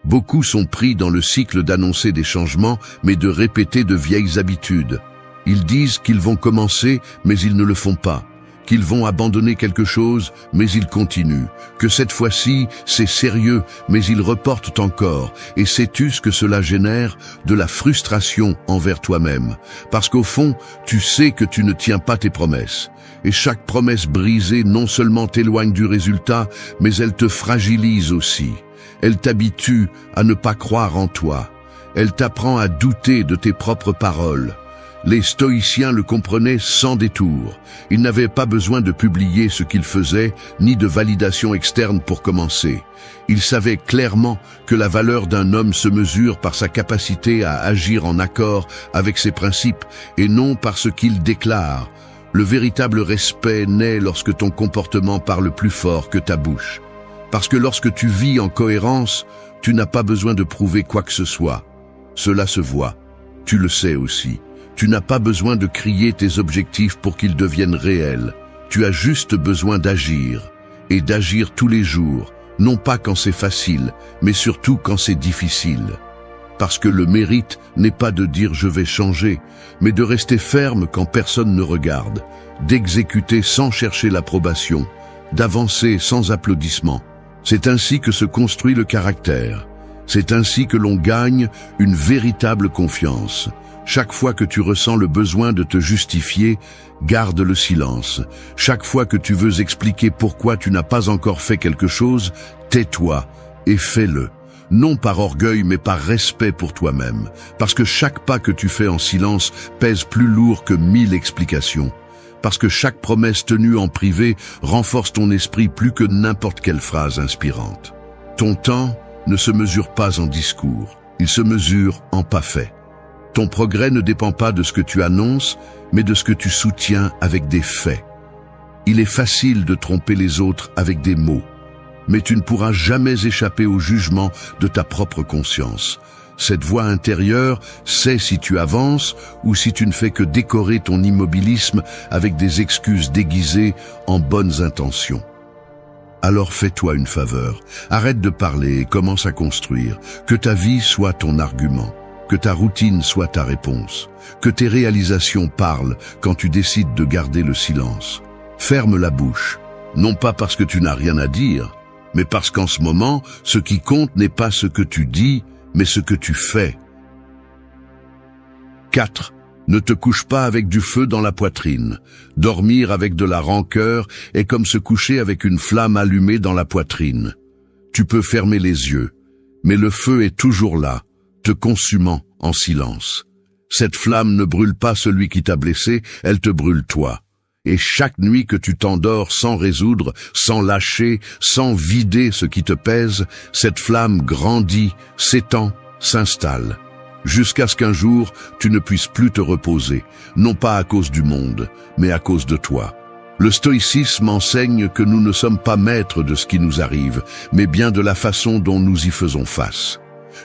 A: Beaucoup sont pris dans le cycle d'annoncer des changements, mais de répéter de vieilles habitudes. Ils disent qu'ils vont commencer, mais ils ne le font pas. Qu'ils vont abandonner quelque chose, mais ils continuent. Que cette fois-ci, c'est sérieux, mais ils reportent encore. Et sais-tu ce que cela génère? De la frustration envers toi-même. Parce qu'au fond, tu sais que tu ne tiens pas tes promesses. Et chaque promesse brisée non seulement t'éloigne du résultat, mais elle te fragilise aussi. Elle t'habitue à ne pas croire en toi. Elle t'apprend à douter de tes propres paroles. Les stoïciens le comprenaient sans détour. Ils n'avaient pas besoin de publier ce qu'ils faisaient, ni de validation externe pour commencer. Ils savaient clairement que la valeur d'un homme se mesure par sa capacité à agir en accord avec ses principes et non par ce qu'il déclare. Le véritable respect naît lorsque ton comportement parle plus fort que ta bouche. Parce que lorsque tu vis en cohérence, tu n'as pas besoin de prouver quoi que ce soit. Cela se voit. Tu le sais aussi. Tu n'as pas besoin de crier tes objectifs pour qu'ils deviennent réels. Tu as juste besoin d'agir. Et d'agir tous les jours, non pas quand c'est facile, mais surtout quand c'est difficile. Parce que le mérite n'est pas de dire « je vais changer », mais de rester ferme quand personne ne regarde, d'exécuter sans chercher l'approbation, d'avancer sans applaudissements. C'est ainsi que se construit le caractère. C'est ainsi que l'on gagne une véritable confiance. Chaque fois que tu ressens le besoin de te justifier, garde le silence. Chaque fois que tu veux expliquer pourquoi tu n'as pas encore fait quelque chose, tais-toi et fais-le. Non par orgueil mais par respect pour toi-même. Parce que chaque pas que tu fais en silence pèse plus lourd que 1000 explications. Parce que chaque promesse tenue en privé renforce ton esprit plus que n'importe quelle phrase inspirante. Ton temps ne se mesure pas en discours, il se mesure en pas faits. Ton progrès ne dépend pas de ce que tu annonces, mais de ce que tu soutiens avec des faits. Il est facile de tromper les autres avec des mots, mais tu ne pourras jamais échapper au jugement de ta propre conscience. Cette voix intérieure sait si tu avances ou si tu ne fais que décorer ton immobilisme avec des excuses déguisées en bonnes intentions. Alors fais-toi une faveur, arrête de parler et commence à construire, que ta vie soit ton argument. Que ta routine soit ta réponse. Que tes réalisations parlent quand tu décides de garder le silence. Ferme la bouche, non pas parce que tu n'as rien à dire, mais parce qu'en ce moment, ce qui compte n'est pas ce que tu dis, mais ce que tu fais. 4. Ne te couche pas avec du feu dans la poitrine. Dormir avec de la rancœur est comme se coucher avec une flamme allumée dans la poitrine. Tu peux fermer les yeux, mais le feu est toujours là, te consumant en silence. Cette flamme ne brûle pas celui qui t'a blessé, elle te brûle toi. Et chaque nuit que tu t'endors sans résoudre, sans lâcher, sans vider ce qui te pèse, cette flamme grandit, s'étend, s'installe. Jusqu'à ce qu'un jour, tu ne puisses plus te reposer, non pas à cause du monde, mais à cause de toi. Le stoïcisme enseigne que nous ne sommes pas maîtres de ce qui nous arrive, mais bien de la façon dont nous y faisons face.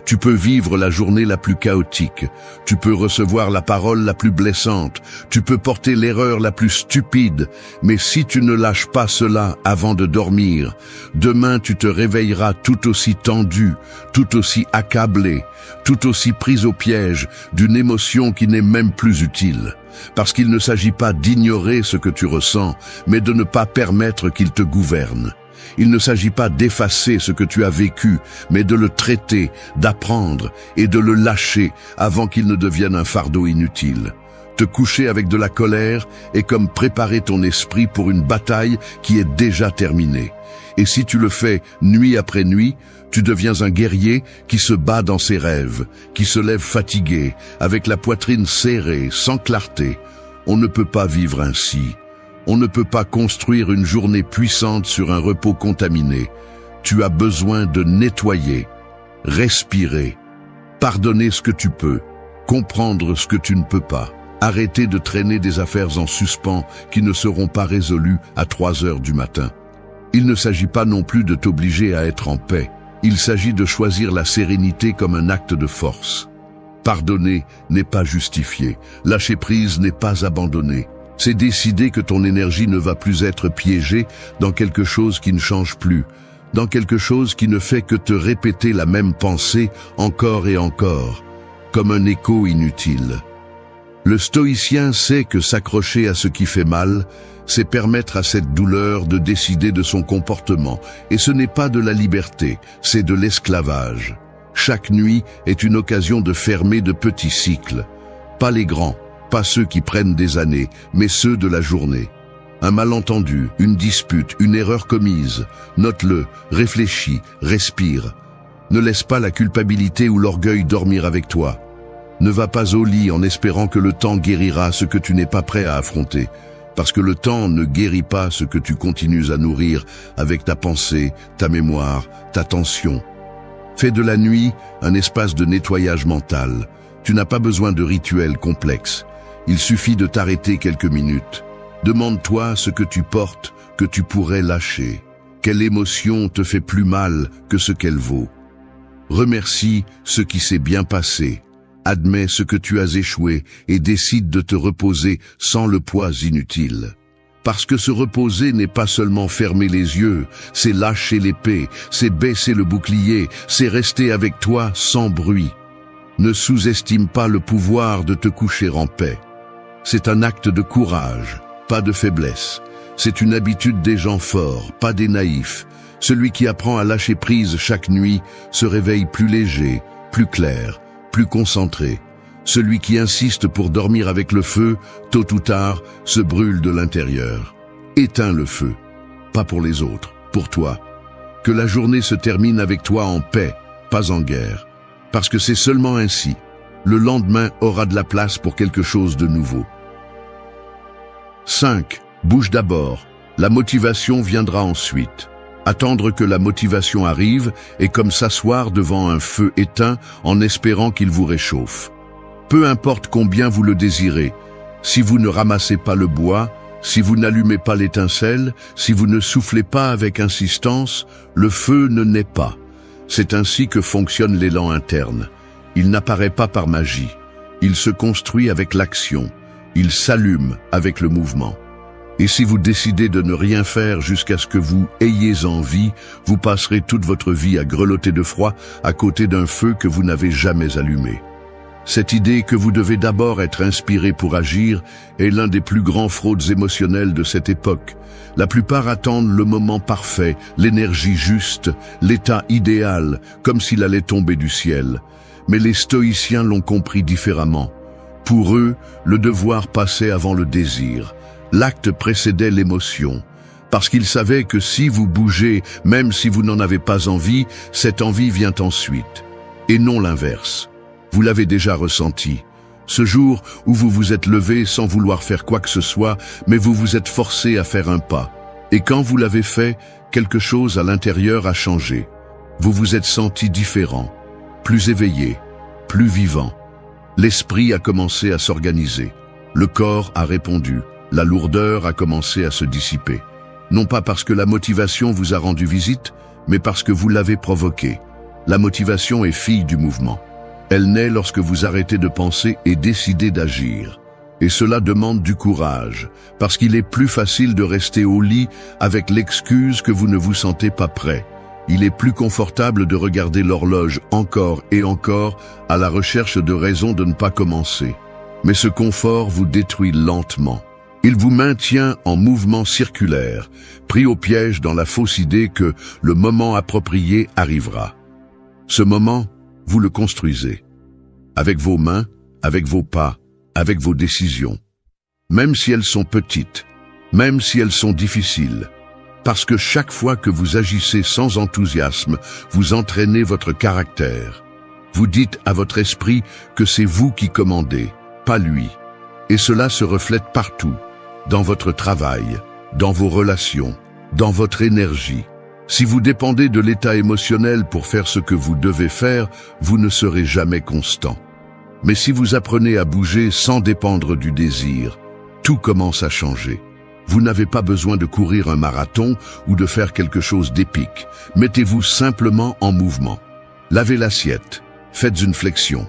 A: Tu peux vivre la journée la plus chaotique, tu peux recevoir la parole la plus blessante, tu peux porter l'erreur la plus stupide, mais si tu ne lâches pas cela avant de dormir, demain tu te réveilleras tout aussi tendu, tout aussi accablé, tout aussi pris au piège d'une émotion qui n'est même plus utile. Parce qu'il ne s'agit pas d'ignorer ce que tu ressens, mais de ne pas permettre qu'il te gouverne. Il ne s'agit pas d'effacer ce que tu as vécu, mais de le traiter, d'apprendre et de le lâcher avant qu'il ne devienne un fardeau inutile. Te coucher avec de la colère est comme préparer ton esprit pour une bataille qui est déjà terminée. Et si tu le fais nuit après nuit, tu deviens un guerrier qui se bat dans ses rêves, qui se lève fatigué, avec la poitrine serrée, sans clarté. On ne peut pas vivre ainsi. On ne peut pas construire une journée puissante sur un repos contaminé. Tu as besoin de nettoyer, respirer, pardonner ce que tu peux, comprendre ce que tu ne peux pas. Arrêter de traîner des affaires en suspens qui ne seront pas résolues à 3 heures du matin. Il ne s'agit pas non plus de t'obliger à être en paix. Il s'agit de choisir la sérénité comme un acte de force. Pardonner n'est pas justifier. Lâcher prise n'est pas abandonner. C'est décider que ton énergie ne va plus être piégée dans quelque chose qui ne change plus, dans quelque chose qui ne fait que te répéter la même pensée encore et encore, comme un écho inutile. Le stoïcien sait que s'accrocher à ce qui fait mal, c'est permettre à cette douleur de décider de son comportement, et ce n'est pas de la liberté, c'est de l'esclavage. Chaque nuit est une occasion de fermer de petits cycles, pas les grands, pas ceux qui prennent des années, mais ceux de la journée. Un malentendu, une dispute, une erreur commise, note-le, réfléchis, respire. Ne laisse pas la culpabilité ou l'orgueil dormir avec toi. Ne va pas au lit en espérant que le temps guérira ce que tu n'es pas prêt à affronter, parce que le temps ne guérit pas ce que tu continues à nourrir avec ta pensée, ta mémoire, ta tension. Fais de la nuit un espace de nettoyage mental. Tu n'as pas besoin de rituels complexes. Il suffit de t'arrêter quelques minutes. Demande-toi ce que tu portes, que tu pourrais lâcher. Quelle émotion te fait plus mal que ce qu'elle vaut? Remercie ce qui s'est bien passé. Admets ce que tu as échoué et décide de te reposer sans le poids inutile. Parce que se reposer n'est pas seulement fermer les yeux, c'est lâcher l'épée, c'est baisser le bouclier, c'est rester avec toi sans bruit. Ne sous-estime pas le pouvoir de te coucher en paix. C'est un acte de courage, pas de faiblesse. C'est une habitude des gens forts, pas des naïfs. Celui qui apprend à lâcher prise chaque nuit se réveille plus léger, plus clair, plus concentré. Celui qui insiste pour dormir avec le feu, tôt ou tard, se brûle de l'intérieur. Éteins le feu, pas pour les autres, pour toi. Que la journée se termine avec toi en paix, pas en guerre. Parce que c'est seulement ainsi. Le lendemain aura de la place pour quelque chose de nouveau. 5. Bouge d'abord. La motivation viendra ensuite. Attendre que la motivation arrive est comme s'asseoir devant un feu éteint en espérant qu'il vous réchauffe. Peu importe combien vous le désirez, si vous ne ramassez pas le bois, si vous n'allumez pas l'étincelle, si vous ne soufflez pas avec insistance, le feu ne naît pas. C'est ainsi que fonctionne l'élan interne. Il n'apparaît pas par magie. Il se construit avec l'action. Il s'allume avec le mouvement. Et si vous décidez de ne rien faire jusqu'à ce que vous ayez envie, vous passerez toute votre vie à grelotter de froid à côté d'un feu que vous n'avez jamais allumé. Cette idée que vous devez d'abord être inspiré pour agir est l'un des plus grands fraudes émotionnelles de cette époque. La plupart attendent le moment parfait, l'énergie juste, l'état idéal, comme s'il allait tomber du ciel. Mais les stoïciens l'ont compris différemment. Pour eux, le devoir passait avant le désir. L'acte précédait l'émotion. Parce qu'ils savaient que si vous bougez, même si vous n'en avez pas envie, cette envie vient ensuite. Et non l'inverse. Vous l'avez déjà ressenti. Ce jour où vous vous êtes levé sans vouloir faire quoi que ce soit, mais vous vous êtes forcé à faire un pas. Et quand vous l'avez fait, quelque chose à l'intérieur a changé. Vous vous êtes senti différent, plus éveillé, plus vivant. L'esprit a commencé à s'organiser. Le corps a répondu. La lourdeur a commencé à se dissiper. Non pas parce que la motivation vous a rendu visite, mais parce que vous l'avez provoquée. La motivation est fille du mouvement. Elle naît lorsque vous arrêtez de penser et décidez d'agir. Et cela demande du courage, parce qu'il est plus facile de rester au lit avec l'excuse que vous ne vous sentez pas prêt. Il est plus confortable de regarder l'horloge encore et encore à la recherche de raisons de ne pas commencer. Mais ce confort vous détruit lentement. Il vous maintient en mouvement circulaire, pris au piège dans la fausse idée que le moment approprié arrivera. Ce moment, vous le construisez. Avec vos mains, avec vos pas, avec vos décisions. Même si elles sont petites, même si elles sont difficiles. Parce que chaque fois que vous agissez sans enthousiasme, vous entraînez votre caractère. Vous dites à votre esprit que c'est vous qui commandez, pas lui. Et cela se reflète partout. Dans votre travail, dans vos relations, dans votre énergie. Si vous dépendez de l'état émotionnel pour faire ce que vous devez faire, vous ne serez jamais constant. Mais si vous apprenez à bouger sans dépendre du désir, tout commence à changer. Vous n'avez pas besoin de courir un marathon ou de faire quelque chose d'épique. Mettez-vous simplement en mouvement. Lavez l'assiette, faites une flexion,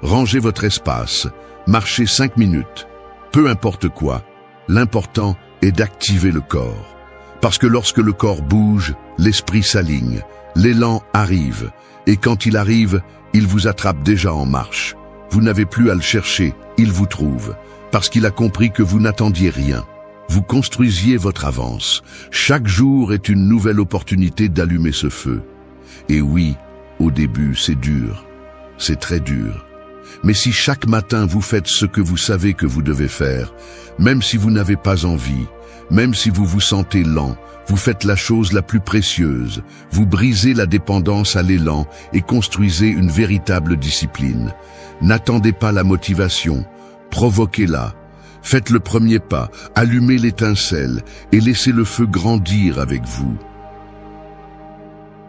A: rangez votre espace, marchez 5 minutes. Peu importe quoi. L'important est d'activer le corps. Parce que lorsque le corps bouge, l'esprit s'aligne, l'élan arrive, et quand il arrive, il vous attrape déjà en marche. Vous n'avez plus à le chercher, il vous trouve, parce qu'il a compris que vous n'attendiez rien. Vous construisiez votre avance. Chaque jour est une nouvelle opportunité d'allumer ce feu. Et oui, au début, c'est dur. C'est très dur. Mais si chaque matin vous faites ce que vous savez que vous devez faire, même si vous n'avez pas envie, Même si vous vous sentez lent, vous faites la chose la plus précieuse. Vous brisez la dépendance à l'élan et construisez une véritable discipline. N'attendez pas la motivation, provoquez-la. Faites le premier pas, allumez l'étincelle et laissez le feu grandir avec vous.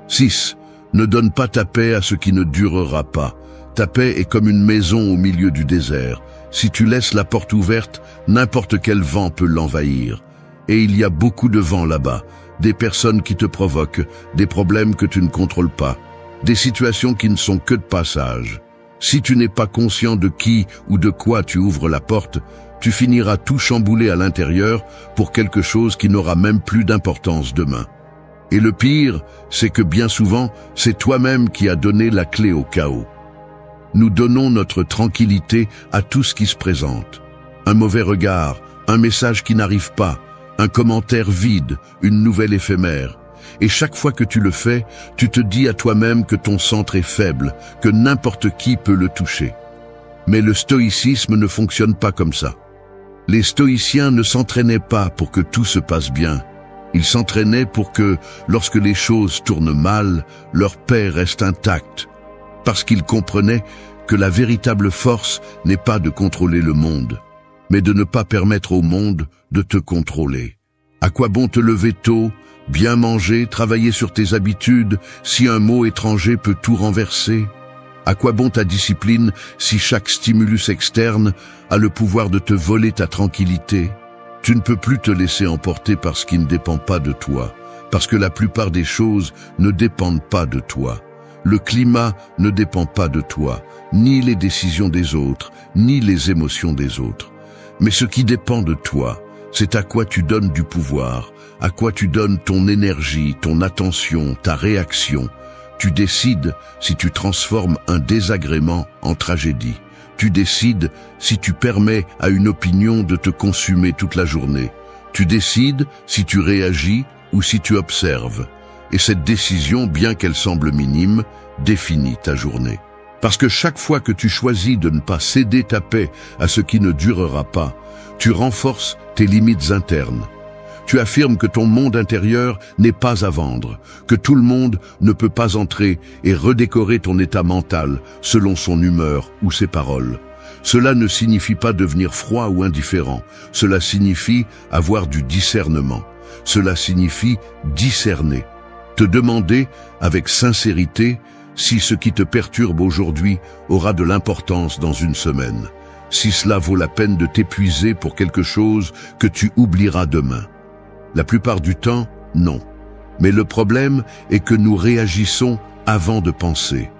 A: 6. Ne donne pas ta paix à ce qui ne durera pas. Ta paix est comme une maison au milieu du désert. Si tu laisses la porte ouverte, n'importe quel vent peut l'envahir. Et il y a beaucoup de vents là-bas, des personnes qui te provoquent, des problèmes que tu ne contrôles pas, des situations qui ne sont que de passage. Si tu n'es pas conscient de qui ou de quoi tu ouvres la porte, tu finiras tout chamboulé à l'intérieur pour quelque chose qui n'aura même plus d'importance demain. Et le pire, c'est que bien souvent, c'est toi-même qui as donné la clé au chaos. Nous donnons notre tranquillité à tout ce qui se présente. Un mauvais regard, un message qui n'arrive pas, un commentaire vide, une nouvelle éphémère. Et chaque fois que tu le fais, tu te dis à toi-même que ton centre est faible, que n'importe qui peut le toucher. Mais le stoïcisme ne fonctionne pas comme ça. Les stoïciens ne s'entraînaient pas pour que tout se passe bien. Ils s'entraînaient pour que, lorsque les choses tournent mal, leur paix reste intacte. Parce qu'ils comprenaient que la véritable force n'est pas de contrôler le monde, mais de ne pas permettre au monde de te contrôler. À quoi bon te lever tôt, bien manger, travailler sur tes habitudes, si un mot étranger peut tout renverser? À quoi bon ta discipline si chaque stimulus externe a le pouvoir de te voler ta tranquillité? Tu ne peux plus te laisser emporter par ce qui ne dépend pas de toi, parce que la plupart des choses ne dépendent pas de toi. Le climat ne dépend pas de toi, ni les décisions des autres, ni les émotions des autres. Mais ce qui dépend de toi, c'est à quoi tu donnes du pouvoir, à quoi tu donnes ton énergie, ton attention, ta réaction. Tu décides si tu transformes un désagrément en tragédie. Tu décides si tu permets à une opinion de te consumer toute la journée. Tu décides si tu réagis ou si tu observes. Et cette décision, bien qu'elle semble minime, définit ta journée. Parce que chaque fois que tu choisis de ne pas céder ta paix à ce qui ne durera pas, tu renforces tes limites internes. Tu affirmes que ton monde intérieur n'est pas à vendre, que tout le monde ne peut pas entrer et redécorer ton état mental selon son humeur ou ses paroles. Cela ne signifie pas devenir froid ou indifférent. Cela signifie avoir du discernement. Cela signifie discerner. Te demander avec sincérité si ce qui te perturbe aujourd'hui aura de l'importance dans une semaine. Si cela vaut la peine de t'épuiser pour quelque chose que tu oublieras demain. La plupart du temps, non. Mais le problème est que nous réagissons avant de penser.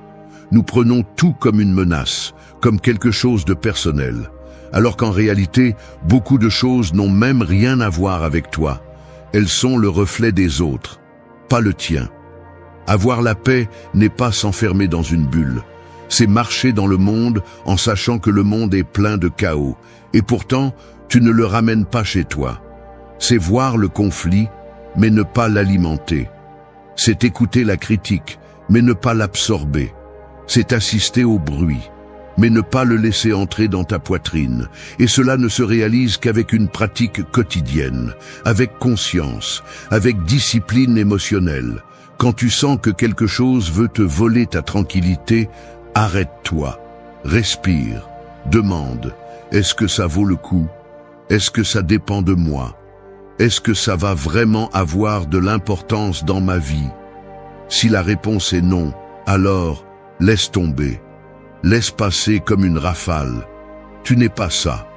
A: Nous prenons tout comme une menace, comme quelque chose de personnel, alors qu'en réalité, beaucoup de choses n'ont même rien à voir avec toi. Elles sont le reflet des autres, pas le tien. Avoir la paix n'est pas s'enfermer dans une bulle. C'est marcher dans le monde en sachant que le monde est plein de chaos, et pourtant, tu ne le ramènes pas chez toi. C'est voir le conflit, mais ne pas l'alimenter. C'est écouter la critique, mais ne pas l'absorber. C'est assister au bruit, mais ne pas le laisser entrer dans ta poitrine. Et cela ne se réalise qu'avec une pratique quotidienne, avec conscience, avec discipline émotionnelle. Quand tu sens que quelque chose veut te voler ta tranquillité, arrête-toi, respire, demande, est-ce que ça vaut le coup? Est-ce que ça dépend de moi? Est-ce que ça va vraiment avoir de l'importance dans ma vie? Si la réponse est non, alors laisse tomber. Laisse passer comme une rafale. Tu n'es pas ça.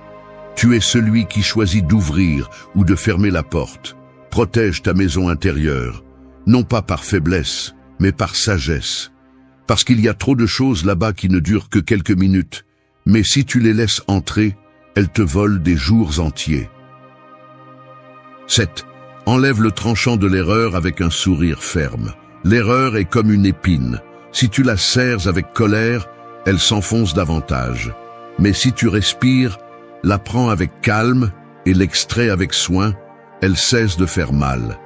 A: Tu es celui qui choisit d'ouvrir ou de fermer la porte. Protège ta maison intérieure, non pas par faiblesse, mais par sagesse. Parce qu'il y a trop de choses là-bas qui ne durent que quelques minutes, mais si tu les laisses entrer, elles te volent des jours entiers. 7. Enlève le tranchant de l'erreur avec un sourire ferme. L'erreur est comme une épine. Si tu la serres avec colère, elle s'enfonce davantage. Mais si tu respires, la prends avec calme et l'extrais avec soin, elle cesse de faire mal.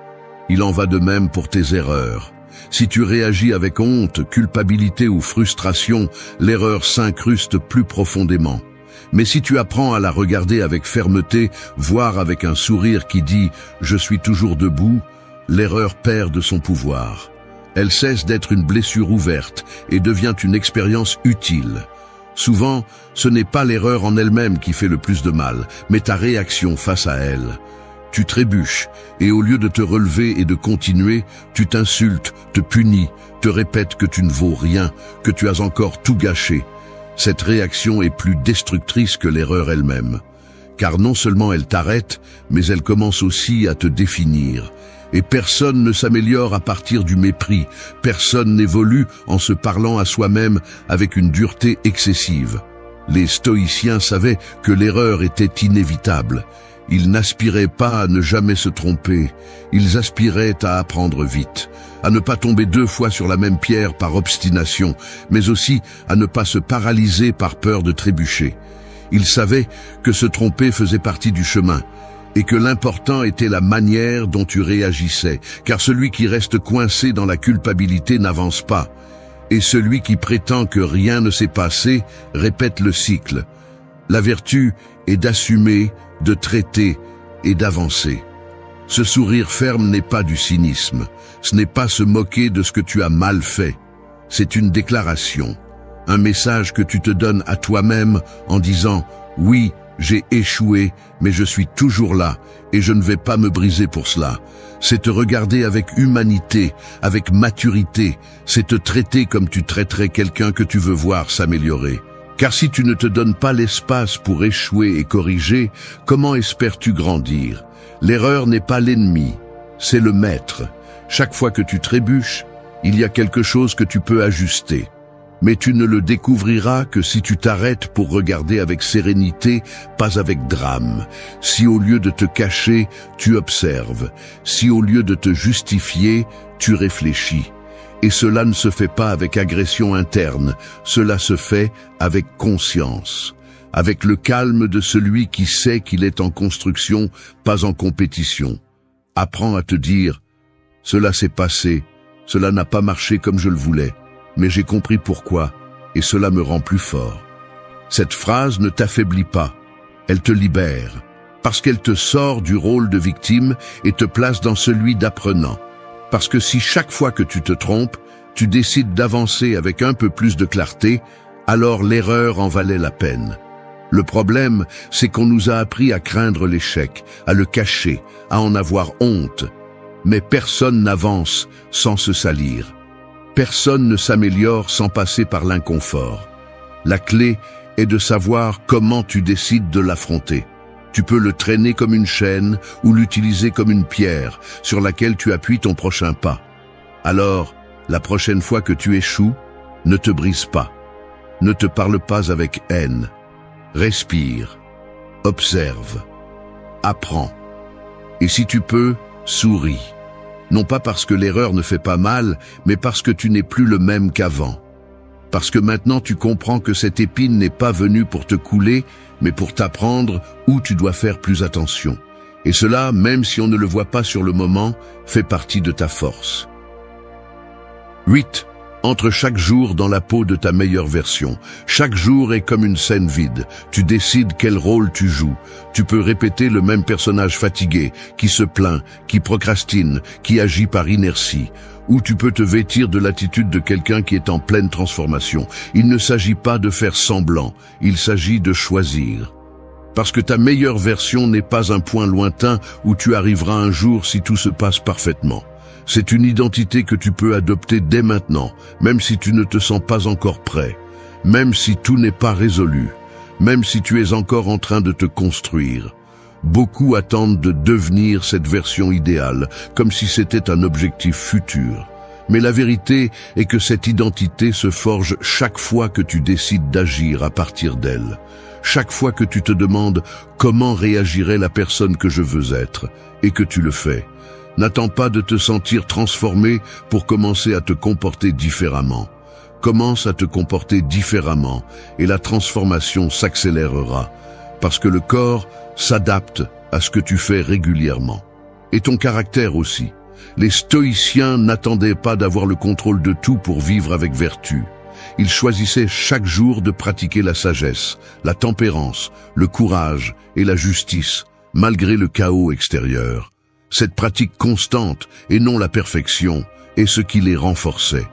A: Il en va de même pour tes erreurs. Si tu réagis avec honte, culpabilité ou frustration, l'erreur s'incruste plus profondément. Mais si tu apprends à la regarder avec fermeté, voire avec un sourire qui dit « je suis toujours debout », l'erreur perd de son pouvoir. Elle cesse d'être une blessure ouverte et devient une expérience utile. Souvent, ce n'est pas l'erreur en elle-même qui fait le plus de mal, mais ta réaction face à elle. Tu trébuches, et au lieu de te relever et de continuer, tu t'insultes, te punis, te répètes que tu ne vaux rien, que tu as encore tout gâché. Cette réaction est plus destructrice que l'erreur elle-même. Car non seulement elle t'arrête, mais elle commence aussi à te définir. Et personne ne s'améliore à partir du mépris, personne n'évolue en se parlant à soi-même avec une dureté excessive. Les stoïciens savaient que l'erreur était inévitable. Ils n'aspiraient pas à ne jamais se tromper, ils aspiraient à apprendre vite, à ne pas tomber 2 fois sur la même pierre par obstination, mais aussi à ne pas se paralyser par peur de trébucher. Ils savaient que se tromper faisait partie du chemin, et que l'important était la manière dont tu réagissais, car celui qui reste coincé dans la culpabilité n'avance pas, et celui qui prétend que rien ne s'est passé répète le cycle. La vertu est d'assumer, de traiter et d'avancer. Ce sourire ferme n'est pas du cynisme, ce n'est pas se moquer de ce que tu as mal fait, c'est une déclaration, un message que tu te donnes à toi-même en disant « Oui, j'ai échoué, mais je suis toujours là, et je ne vais pas me briser pour cela. » C'est te regarder avec humanité, avec maturité, c'est te traiter comme tu traiterais quelqu'un que tu veux voir s'améliorer. Car si tu ne te donnes pas l'espace pour échouer et corriger, comment espères-tu grandir? L'erreur n'est pas l'ennemi, c'est le maître. Chaque fois que tu trébuches, il y a quelque chose que tu peux ajuster. Mais tu ne le découvriras que si tu t'arrêtes pour regarder avec sérénité, pas avec drame. Si au lieu de te cacher, tu observes. Si au lieu de te justifier, tu réfléchis. Et cela ne se fait pas avec agression interne, cela se fait avec conscience, avec le calme de celui qui sait qu'il est en construction, pas en compétition. Apprends à te dire « Cela s'est passé, cela n'a pas marché comme je le voulais. » Mais j'ai compris pourquoi, et cela me rend plus fort. Cette phrase ne t'affaiblit pas, elle te libère, parce qu'elle te sort du rôle de victime et te place dans celui d'apprenant. Parce que si chaque fois que tu te trompes, tu décides d'avancer avec un peu plus de clarté, alors l'erreur en valait la peine. Le problème, c'est qu'on nous a appris à craindre l'échec, à le cacher, à en avoir honte. Mais personne n'avance sans se salir. Personne ne s'améliore sans passer par l'inconfort. La clé est de savoir comment tu décides de l'affronter. Tu peux le traîner comme une chaîne ou l'utiliser comme une pierre sur laquelle tu appuies ton prochain pas. Alors, la prochaine fois que tu échoues, ne te brise pas. Ne te parle pas avec haine. Respire. Observe. Apprends. Et si tu peux, souris. Non pas parce que l'erreur ne fait pas mal, mais parce que tu n'es plus le même qu'avant. Parce que maintenant tu comprends que cette épine n'est pas venue pour te couler, mais pour t'apprendre où tu dois faire plus attention. Et cela, même si on ne le voit pas sur le moment, fait partie de ta force. 8. Entre chaque jour dans la peau de ta meilleure version. Chaque jour est comme une scène vide. Tu décides quel rôle tu joues. Tu peux répéter le même personnage fatigué, qui se plaint, qui procrastine, qui agit par inertie. Ou tu peux te vêtir de l'attitude de quelqu'un qui est en pleine transformation. Il ne s'agit pas de faire semblant, il s'agit de choisir. Parce que ta meilleure version n'est pas un point lointain où tu arriveras un jour si tout se passe parfaitement. C'est une identité que tu peux adopter dès maintenant, même si tu ne te sens pas encore prêt, même si tout n'est pas résolu, même si tu es encore en train de te construire. Beaucoup attendent de devenir cette version idéale, comme si c'était un objectif futur. Mais la vérité est que cette identité se forge chaque fois que tu décides d'agir à partir d'elle. Chaque fois que tu te demandes comment réagirait la personne que je veux être, et que tu le fais. N'attends pas de te sentir transformé pour commencer à te comporter différemment. Commence à te comporter différemment et la transformation s'accélérera parce que le corps s'adapte à ce que tu fais régulièrement. Et ton caractère aussi. Les stoïciens n'attendaient pas d'avoir le contrôle de tout pour vivre avec vertu. Il choisissait chaque jour de pratiquer la sagesse, la tempérance, le courage et la justice, malgré le chaos extérieur. Cette pratique constante, et non la perfection, est ce qui les renforçait.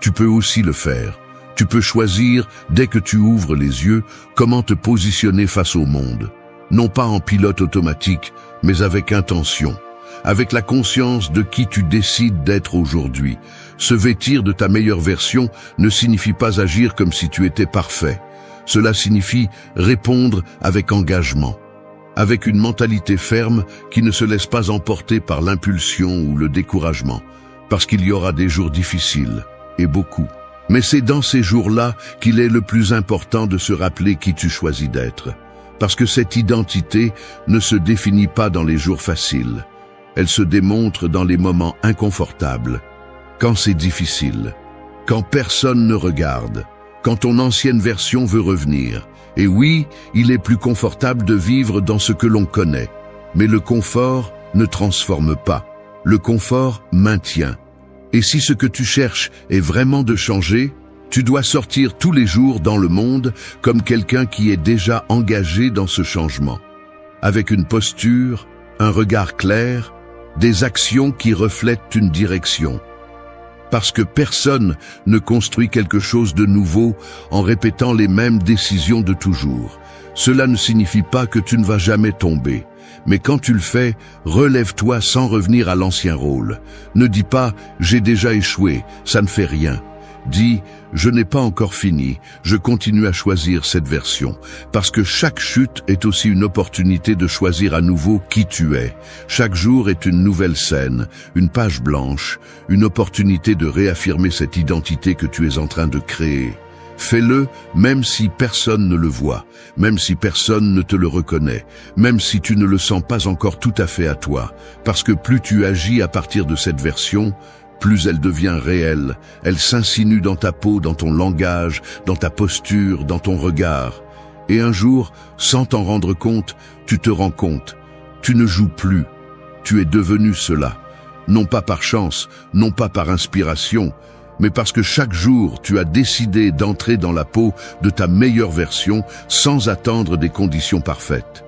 A: Tu peux aussi le faire. Tu peux choisir, dès que tu ouvres les yeux, comment te positionner face au monde. Non pas en pilote automatique, mais avec intention. Avec la conscience de qui tu décides d'être aujourd'hui. Se vêtir de ta meilleure version ne signifie pas agir comme si tu étais parfait. Cela signifie répondre avec engagement. Avec une mentalité ferme qui ne se laisse pas emporter par l'impulsion ou le découragement. Parce qu'il y aura des jours difficiles, et beaucoup. Mais c'est dans ces jours-là qu'il est le plus important de se rappeler qui tu choisis d'être. Parce que cette identité ne se définit pas dans les jours faciles. Elle se démontre dans les moments inconfortables, quand c'est difficile, quand personne ne regarde, quand ton ancienne version veut revenir. Et oui, il est plus confortable de vivre dans ce que l'on connaît. Mais le confort ne transforme pas. Le confort maintient. Et si ce que tu cherches est vraiment de changer, tu dois sortir tous les jours dans le monde comme quelqu'un qui est déjà engagé dans ce changement. Avec une posture, un regard clair, des actions qui reflètent une direction. Parce que personne ne construit quelque chose de nouveau en répétant les mêmes décisions de toujours. Cela ne signifie pas que tu ne vas jamais tomber. Mais quand tu le fais, relève-toi sans revenir à l'ancien rôle. Ne dis pas « j'ai déjà échoué, ça ne fait rien ». Dis « je n'ai pas encore fini, je continue à choisir cette version ». Parce que chaque chute est aussi une opportunité de choisir à nouveau qui tu es. Chaque jour est une nouvelle scène, une page blanche, une opportunité de réaffirmer cette identité que tu es en train de créer. Fais-le même si personne ne le voit, même si personne ne te le reconnaît, même si tu ne le sens pas encore tout à fait à toi. Parce que plus tu agis à partir de cette version, plus elle devient réelle. Elle s'insinue dans ta peau, dans ton langage, dans ta posture, dans ton regard. Et un jour, sans t'en rendre compte, tu te rends compte. Tu ne joues plus. Tu es devenu cela. Non pas par chance, non pas par inspiration, mais parce que chaque jour, tu as décidé d'entrer dans la peau de ta meilleure version sans attendre des conditions parfaites.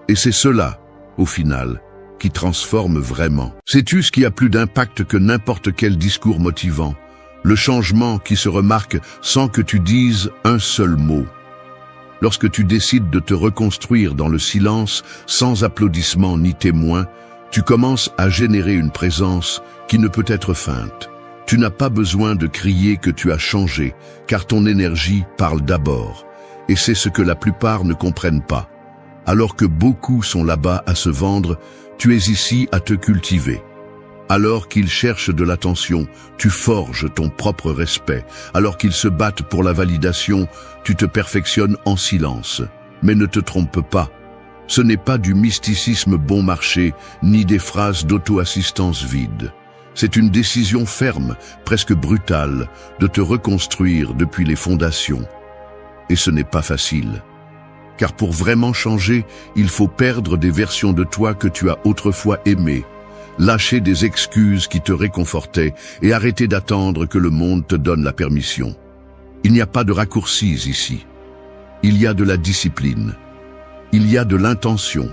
A: Et c'est cela, au final, qui transforme vraiment. Sais-tu ce qui a plus d'impact que n'importe quel discours motivant? Le changement qui se remarque sans que tu dises un seul mot. Lorsque tu décides de te reconstruire dans le silence, sans applaudissements ni témoins, tu commences à générer une présence qui ne peut être feinte. Tu n'as pas besoin de crier que tu as changé, car ton énergie parle d'abord. Et c'est ce que la plupart ne comprennent pas. Alors que beaucoup sont là-bas à se vendre, tu es ici à te cultiver. Alors qu'ils cherchent de l'attention, tu forges ton propre respect. Alors qu'ils se battent pour la validation, tu te perfectionnes en silence. Mais ne te trompe pas. Ce n'est pas du mysticisme bon marché, ni des phrases d'auto-assistance vides. C'est une décision ferme, presque brutale, de te reconstruire depuis les fondations. Et ce n'est pas facile. Car pour vraiment changer, il faut perdre des versions de toi que tu as autrefois aimées, lâcher des excuses qui te réconfortaient et arrêter d'attendre que le monde te donne la permission. Il n'y a pas de raccourcis ici. Il y a de la discipline. Il y a de l'intention.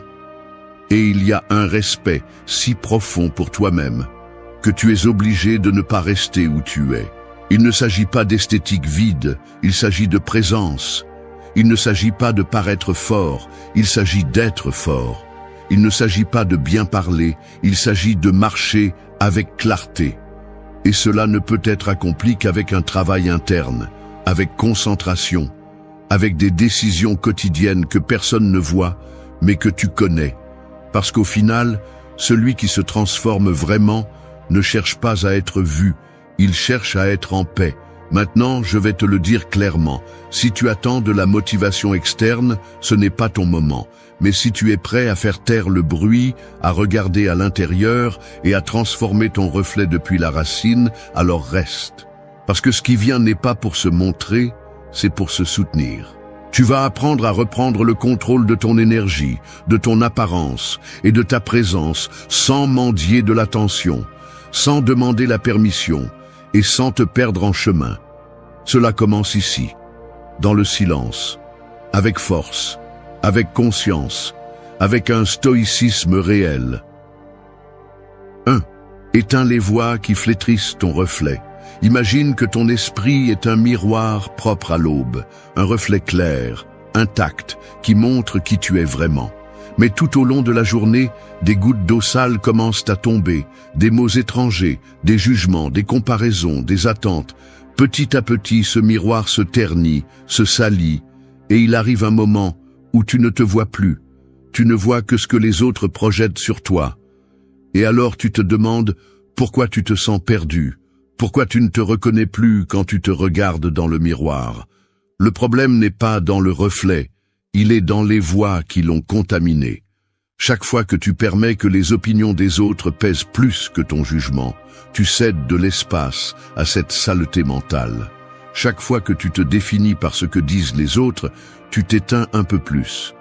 A: Et il y a un respect si profond pour toi-même que tu es obligé de ne pas rester où tu es. Il ne s'agit pas d'esthétique vide, il s'agit de présence. Il ne s'agit pas de paraître fort, il s'agit d'être fort. Il ne s'agit pas de bien parler, il s'agit de marcher avec clarté. Et cela ne peut être accompli qu'avec un travail interne, avec concentration, avec des décisions quotidiennes que personne ne voit, mais que tu connais. Parce qu'au final, celui qui se transforme vraiment ne cherche pas à être vu, il cherche à être en paix. Maintenant, je vais te le dire clairement, si tu attends de la motivation externe, ce n'est pas ton moment. Mais si tu es prêt à faire taire le bruit, à regarder à l'intérieur et à transformer ton reflet depuis la racine, alors reste. Parce que ce qui vient n'est pas pour se montrer, c'est pour se soutenir. Tu vas apprendre à reprendre le contrôle de ton énergie, de ton apparence et de ta présence sans mendier de l'attention, sans demander la permission et sans te perdre en chemin. Cela commence ici, dans le silence, avec force, avec conscience, avec un stoïcisme réel. 1. Éteins les voix qui flétrissent ton reflet. Imagine que ton esprit est un miroir propre à l'aube, un reflet clair, intact, qui montre qui tu es vraiment. Mais tout au long de la journée, des gouttes d'eau sale commencent à tomber, des mots étrangers, des jugements, des comparaisons, des attentes. Petit à petit, ce miroir se ternit, se salit, et il arrive un moment où tu ne te vois plus. Tu ne vois que ce que les autres projettent sur toi. Et alors tu te demandes pourquoi tu te sens perdu, pourquoi tu ne te reconnais plus quand tu te regardes dans le miroir. Le problème n'est pas dans le reflet, il est dans les voix qui l'ont contaminé. Chaque fois que tu permets que les opinions des autres pèsent plus que ton jugement, tu cèdes de l'espace à cette saleté mentale. Chaque fois que tu te définis par ce que disent les autres, tu t'éteins un peu plus.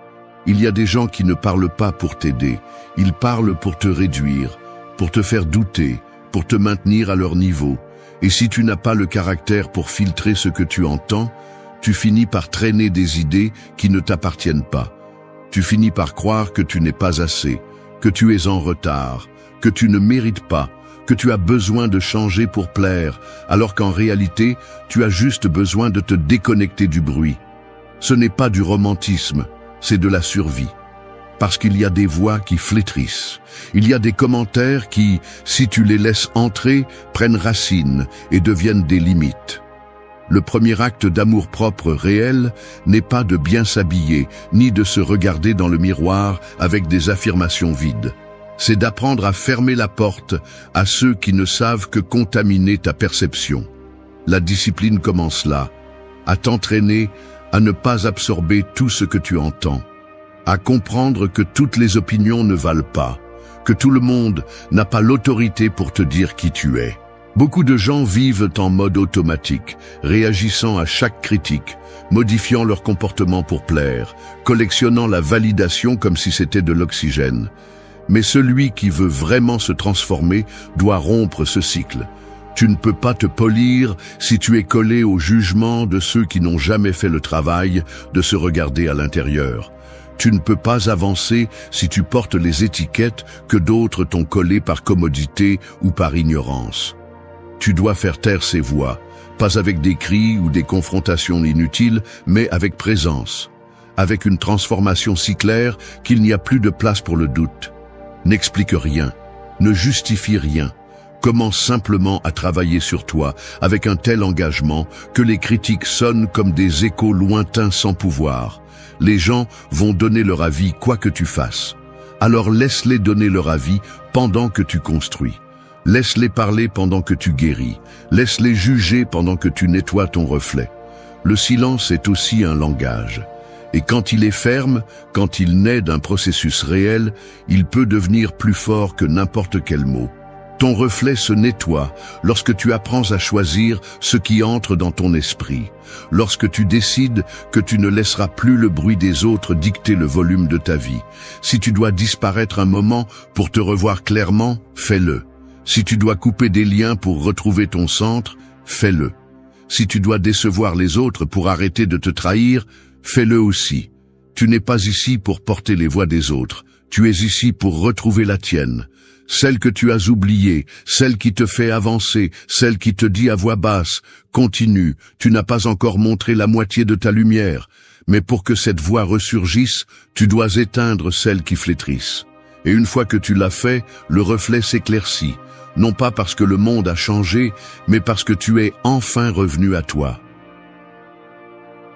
A: Il y a des gens qui ne parlent pas pour t'aider, ils parlent pour te réduire, pour te faire douter, pour te maintenir à leur niveau. Et si tu n'as pas le caractère pour filtrer ce que tu entends, tu finis par traîner des idées qui ne t'appartiennent pas. Tu finis par croire que tu n'es pas assez, que tu es en retard, que tu ne mérites pas, que tu as besoin de changer pour plaire, alors qu'en réalité, tu as juste besoin de te déconnecter du bruit. Ce n'est pas du romantisme, c'est de la survie. Parce qu'il y a des voix qui flétrissent. Il y a des commentaires qui, si tu les laisses entrer, prennent racine et deviennent des limites. Le premier acte d'amour-propre réel n'est pas de bien s'habiller, ni de se regarder dans le miroir avec des affirmations vides. C'est d'apprendre à fermer la porte à ceux qui ne savent que contaminer ta perception. La discipline commence là, à t'entraîner à ne pas absorber tout ce que tu entends, à comprendre que toutes les opinions ne valent pas, que tout le monde n'a pas l'autorité pour te dire qui tu es. Beaucoup de gens vivent en mode automatique, réagissant à chaque critique, modifiant leur comportement pour plaire, collectionnant la validation comme si c'était de l'oxygène. Mais celui qui veut vraiment se transformer doit rompre ce cycle. Tu ne peux pas te polir si tu es collé au jugement de ceux qui n'ont jamais fait le travail de se regarder à l'intérieur. Tu ne peux pas avancer si tu portes les étiquettes que d'autres t'ont collées par commodité ou par ignorance. Tu dois faire taire ces voix, pas avec des cris ou des confrontations inutiles, mais avec présence, avec une transformation si claire qu'il n'y a plus de place pour le doute. N'explique rien, ne justifie rien. Commence simplement à travailler sur toi avec un tel engagement que les critiques sonnent comme des échos lointains sans pouvoir. Les gens vont donner leur avis quoi que tu fasses. Alors laisse-les donner leur avis pendant que tu construis. Laisse-les parler pendant que tu guéris. Laisse-les juger pendant que tu nettoies ton reflet. Le silence est aussi un langage. Et quand il est ferme, quand il naît d'un processus réel, il peut devenir plus fort que n'importe quel mot. Ton reflet se nettoie lorsque tu apprends à choisir ce qui entre dans ton esprit, lorsque tu décides que tu ne laisseras plus le bruit des autres dicter le volume de ta vie. Si tu dois disparaître un moment pour te revoir clairement, fais-le. Si tu dois couper des liens pour retrouver ton centre, fais-le. Si tu dois décevoir les autres pour arrêter de te trahir, fais-le aussi. Tu n'es pas ici pour porter les voix des autres, tu es ici pour retrouver la tienne. Celle que tu as oubliée, celle qui te fait avancer, celle qui te dit à voix basse, continue, tu n'as pas encore montré la moitié de ta lumière. Mais pour que cette voix ressurgisse, tu dois éteindre celles qui flétrissent. Et une fois que tu l'as fait, le reflet s'éclaircit, non pas parce que le monde a changé, mais parce que tu es enfin revenu à toi.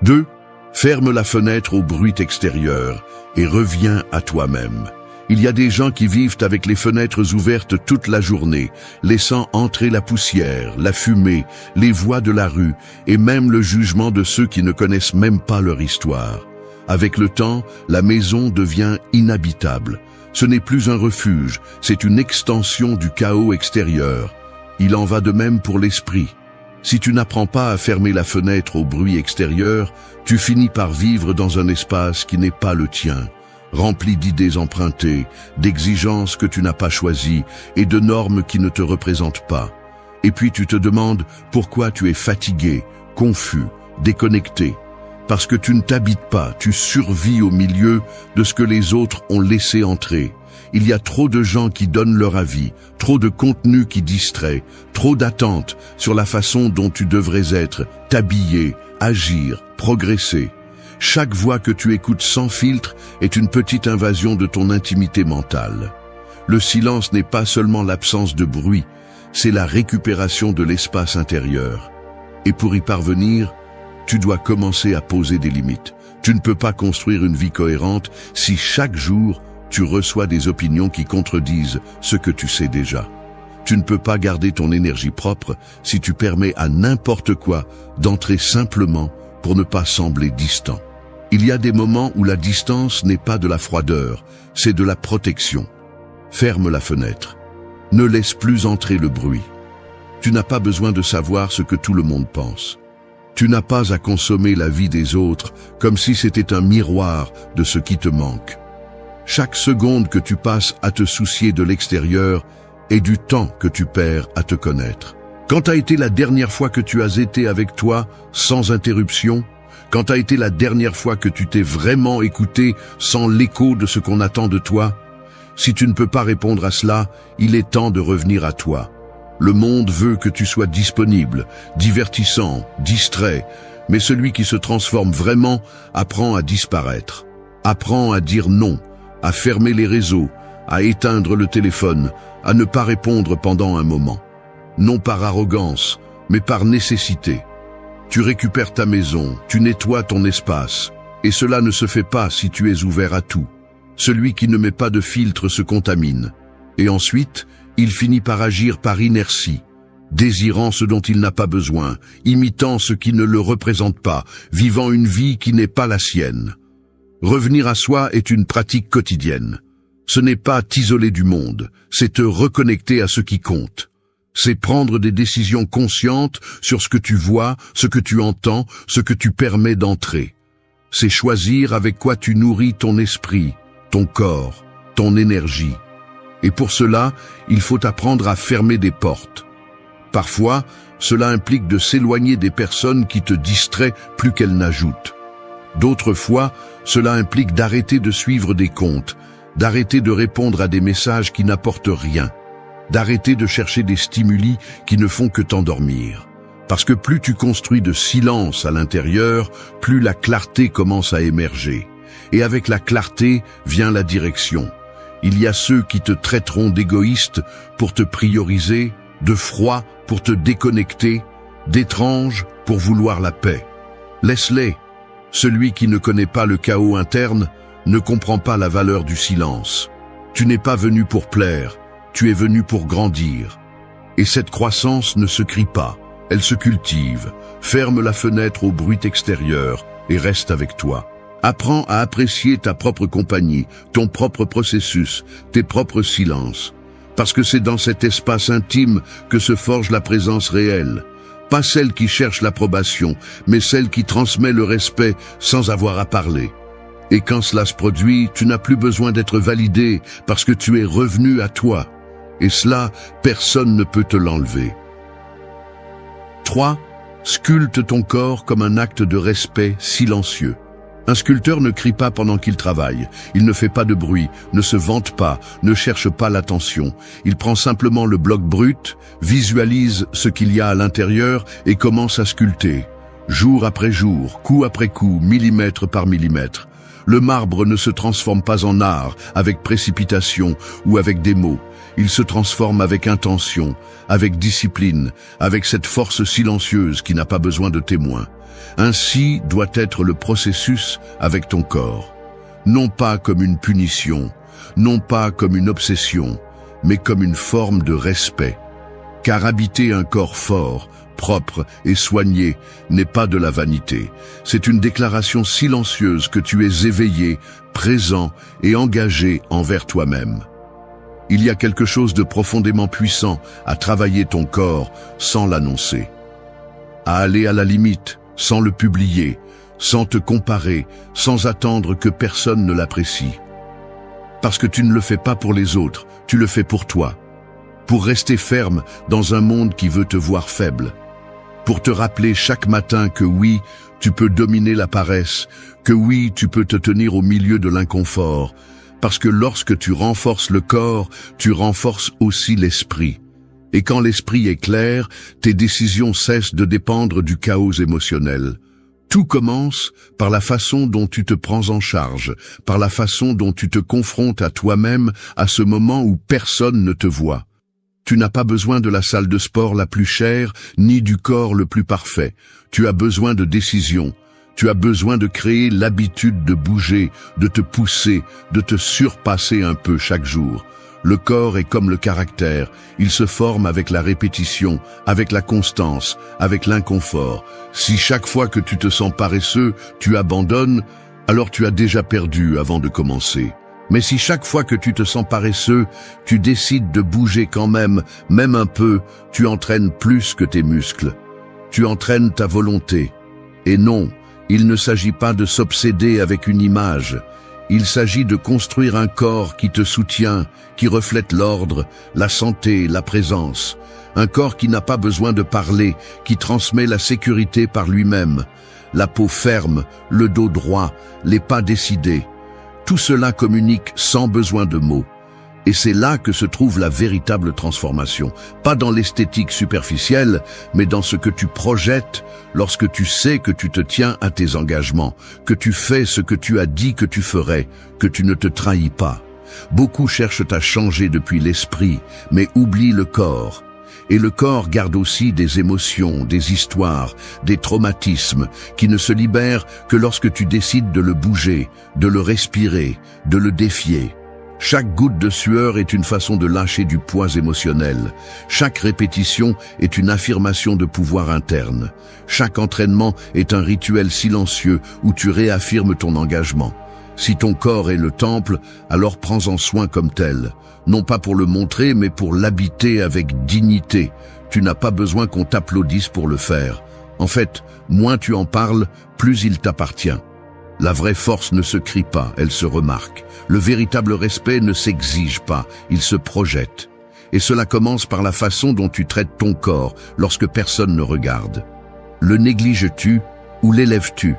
A: 2. Ferme la fenêtre au bruit extérieur et reviens à toi-même. Il y a des gens qui vivent avec les fenêtres ouvertes toute la journée, laissant entrer la poussière, la fumée, les voix de la rue et même le jugement de ceux qui ne connaissent même pas leur histoire. Avec le temps, la maison devient inhabitable. Ce n'est plus un refuge, c'est une extension du chaos extérieur. Il en va de même pour l'esprit. Si tu n'apprends pas à fermer la fenêtre au bruit extérieur, tu finis par vivre dans un espace qui n'est pas le tien, rempli d'idées empruntées, d'exigences que tu n'as pas choisies et de normes qui ne te représentent pas. Et puis tu te demandes pourquoi tu es fatigué, confus, déconnecté. Parce que tu ne t'habites pas, tu survis au milieu de ce que les autres ont laissé entrer. Il y a trop de gens qui donnent leur avis, trop de contenu qui distrait, trop d'attentes sur la façon dont tu devrais être, t'habiller, agir, progresser. Chaque voix que tu écoutes sans filtre est une petite invasion de ton intimité mentale. Le silence n'est pas seulement l'absence de bruit, c'est la récupération de l'espace intérieur. Et pour y parvenir, tu dois commencer à poser des limites. Tu ne peux pas construire une vie cohérente si chaque jour tu reçois des opinions qui contredisent ce que tu sais déjà. Tu ne peux pas garder ton énergie propre si tu permets à n'importe quoi d'entrer simplement pour ne pas sembler distant. Il y a des moments où la distance n'est pas de la froideur, c'est de la protection. Ferme la fenêtre. Ne laisse plus entrer le bruit. Tu n'as pas besoin de savoir ce que tout le monde pense. Tu n'as pas à consommer la vie des autres comme si c'était un miroir de ce qui te manque. Chaque seconde que tu passes à te soucier de l'extérieur est du temps que tu perds à te connaître. Quand a été la dernière fois que tu as été avec toi sans interruption? Quand a été la dernière fois que tu t'es vraiment écouté sans l'écho de ce qu'on attend de toi? Si tu ne peux pas répondre à cela, il est temps de revenir à toi. Le monde veut que tu sois disponible, divertissant, distrait, mais celui qui se transforme vraiment apprend à disparaître. Apprend à dire non, à fermer les réseaux, à éteindre le téléphone, à ne pas répondre pendant un moment. Non par arrogance, mais par nécessité. Tu récupères ta maison, tu nettoies ton espace, et cela ne se fait pas si tu es ouvert à tout. Celui qui ne met pas de filtre se contamine. Et ensuite, il finit par agir par inertie, désirant ce dont il n'a pas besoin, imitant ce qui ne le représente pas, vivant une vie qui n'est pas la sienne. Revenir à soi est une pratique quotidienne. Ce n'est pas t'isoler du monde, c'est te reconnecter à ce qui compte. C'est prendre des décisions conscientes sur ce que tu vois, ce que tu entends, ce que tu permets d'entrer. C'est choisir avec quoi tu nourris ton esprit, ton corps, ton énergie. Et pour cela, il faut apprendre à fermer des portes. Parfois, cela implique de s'éloigner des personnes qui te distraient plus qu'elles n'ajoutent. D'autres fois, cela implique d'arrêter de suivre des comptes, d'arrêter de répondre à des messages qui n'apportent rien, d'arrêter de chercher des stimuli qui ne font que t'endormir. Parce que plus tu construis de silence à l'intérieur, plus la clarté commence à émerger. Et avec la clarté vient la direction. Il y a ceux qui te traiteront d'égoïste pour te prioriser, de froid pour te déconnecter, d'étrange pour vouloir la paix. Laisse-les. Celui qui ne connaît pas le chaos interne ne comprend pas la valeur du silence. Tu n'es pas venu pour plaire, tu es venu pour grandir. Et cette croissance ne se crie pas, elle se cultive. Ferme la fenêtre au bruit extérieur et reste avec toi. Apprends à apprécier ta propre compagnie, ton propre processus, tes propres silences. Parce que c'est dans cet espace intime que se forge la présence réelle. Pas celle qui cherche l'approbation, mais celle qui transmet le respect sans avoir à parler. Et quand cela se produit, tu n'as plus besoin d'être validé parce que tu es revenu à toi. Et cela, personne ne peut te l'enlever. 3. Sculpte ton corps comme un acte de respect silencieux. Un sculpteur ne crie pas pendant qu'il travaille, il ne fait pas de bruit, ne se vante pas, ne cherche pas l'attention. Il prend simplement le bloc brut, visualise ce qu'il y a à l'intérieur et commence à sculpter. Jour après jour, coup après coup, millimètre par millimètre. Le marbre ne se transforme pas en art, avec précipitation ou avec des mots. Il se transforme avec intention, avec discipline, avec cette force silencieuse qui n'a pas besoin de témoins. Ainsi doit être le processus avec ton corps. Non pas comme une punition, non pas comme une obsession, mais comme une forme de respect. Car habiter un corps fort, propre et soigné n'est pas de la vanité. C'est une déclaration silencieuse que tu es éveillé, présent et engagé envers toi-même. Il y a quelque chose de profondément puissant à travailler ton corps sans l'annoncer. À aller à la limite, sans le publier, sans te comparer, sans attendre que personne ne l'apprécie. Parce que tu ne le fais pas pour les autres, tu le fais pour toi. Pour rester ferme dans un monde qui veut te voir faible. pour te rappeler chaque matin que oui, tu peux dominer la paresse, que oui, tu peux te tenir au milieu de l'inconfort, parce que lorsque tu renforces le corps, tu renforces aussi l'esprit. Et quand l'esprit est clair, tes décisions cessent de dépendre du chaos émotionnel. Tout commence par la façon dont tu te prends en charge, par la façon dont tu te confrontes à toi-même à ce moment où personne ne te voit. Tu n'as pas besoin de la salle de sport la plus chère, ni du corps le plus parfait. Tu as besoin de décisions. Tu as besoin de créer l'habitude de bouger, de te pousser, de te surpasser un peu chaque jour. Le corps est comme le caractère, il se forme avec la répétition, avec la constance, avec l'inconfort. Si chaque fois que tu te sens paresseux, tu abandonnes, alors tu as déjà perdu avant de commencer. Mais si chaque fois que tu te sens paresseux, tu décides de bouger quand même un peu, tu entraînes plus que tes muscles. Tu entraînes ta volonté. Et non, il ne s'agit pas de s'obséder avec une image. Il s'agit de construire un corps qui te soutient, qui reflète l'ordre, la santé, la présence. Un corps qui n'a pas besoin de parler, qui transmet la sécurité par lui-même. La peau ferme, le dos droit, les pas décidés. Tout cela communique sans besoin de mots. Et c'est là que se trouve la véritable transformation. Pas dans l'esthétique superficielle, mais dans ce que tu projettes lorsque tu sais que tu te tiens à tes engagements, que tu fais ce que tu as dit que tu ferais, que tu ne te trahis pas. Beaucoup cherchent à changer depuis l'esprit, mais oublient le corps. Et le corps garde aussi des émotions, des histoires, des traumatismes qui ne se libèrent que lorsque tu décides de le bouger, de le respirer, de le défier. Chaque goutte de sueur est une façon de lâcher du poids émotionnel. Chaque répétition est une affirmation de pouvoir interne. Chaque entraînement est un rituel silencieux où tu réaffirmes ton engagement. Si ton corps est le temple, alors prends-en soin comme tel. Non pas pour le montrer, mais pour l'habiter avec dignité. Tu n'as pas besoin qu'on t'applaudisse pour le faire. En fait, moins tu en parles, plus il t'appartient. La vraie force ne se crie pas, elle se remarque. Le véritable respect ne s'exige pas, il se projette. Et cela commence par la façon dont tu traites ton corps lorsque personne ne regarde. Le négliges-tu ou l'élèves-tu?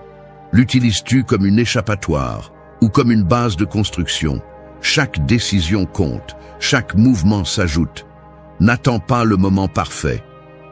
A: L'utilises-tu comme une échappatoire ou comme une base de construction? Chaque décision compte, chaque mouvement s'ajoute. N'attends pas le moment parfait.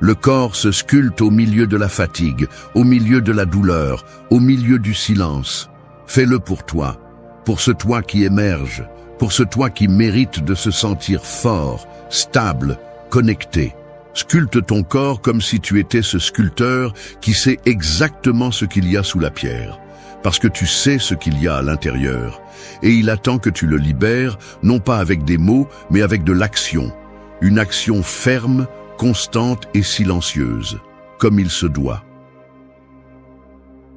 A: Le corps se sculpte au milieu de la fatigue, au milieu de la douleur, au milieu du silence. Fais-le pour ce toi qui émerge, pour ce toi qui mérite de se sentir fort, stable, connecté. Sculpte ton corps comme si tu étais ce sculpteur qui sait exactement ce qu'il y a sous la pierre, parce que tu sais ce qu'il y a à l'intérieur, et il attend que tu le libères, non pas avec des mots, mais avec de l'action. Une action ferme, constante et silencieuse, comme il se doit.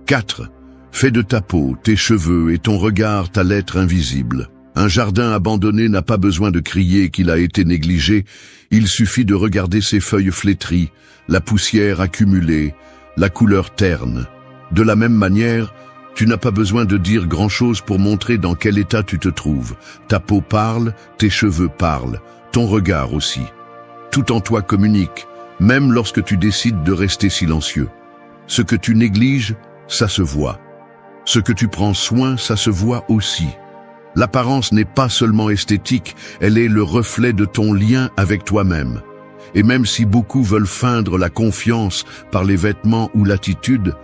A: 4. Fais de ta peau, tes cheveux et ton regard ta lettre invisible. Un jardin abandonné n'a pas besoin de crier qu'il a été négligé, il suffit de regarder ses feuilles flétries, la poussière accumulée, la couleur terne. De la même manière, tu n'as pas besoin de dire grand-chose pour montrer dans quel état tu te trouves. Ta peau parle, tes cheveux parlent, ton regard aussi. Tout en toi communique, même lorsque tu décides de rester silencieux. Ce que tu négliges, ça se voit. Ce que tu prends soin, ça se voit aussi. L'apparence n'est pas seulement esthétique, elle est le reflet de ton lien avec toi-même. Et même si beaucoup veulent feindre la confiance par les vêtements ou l'attitude,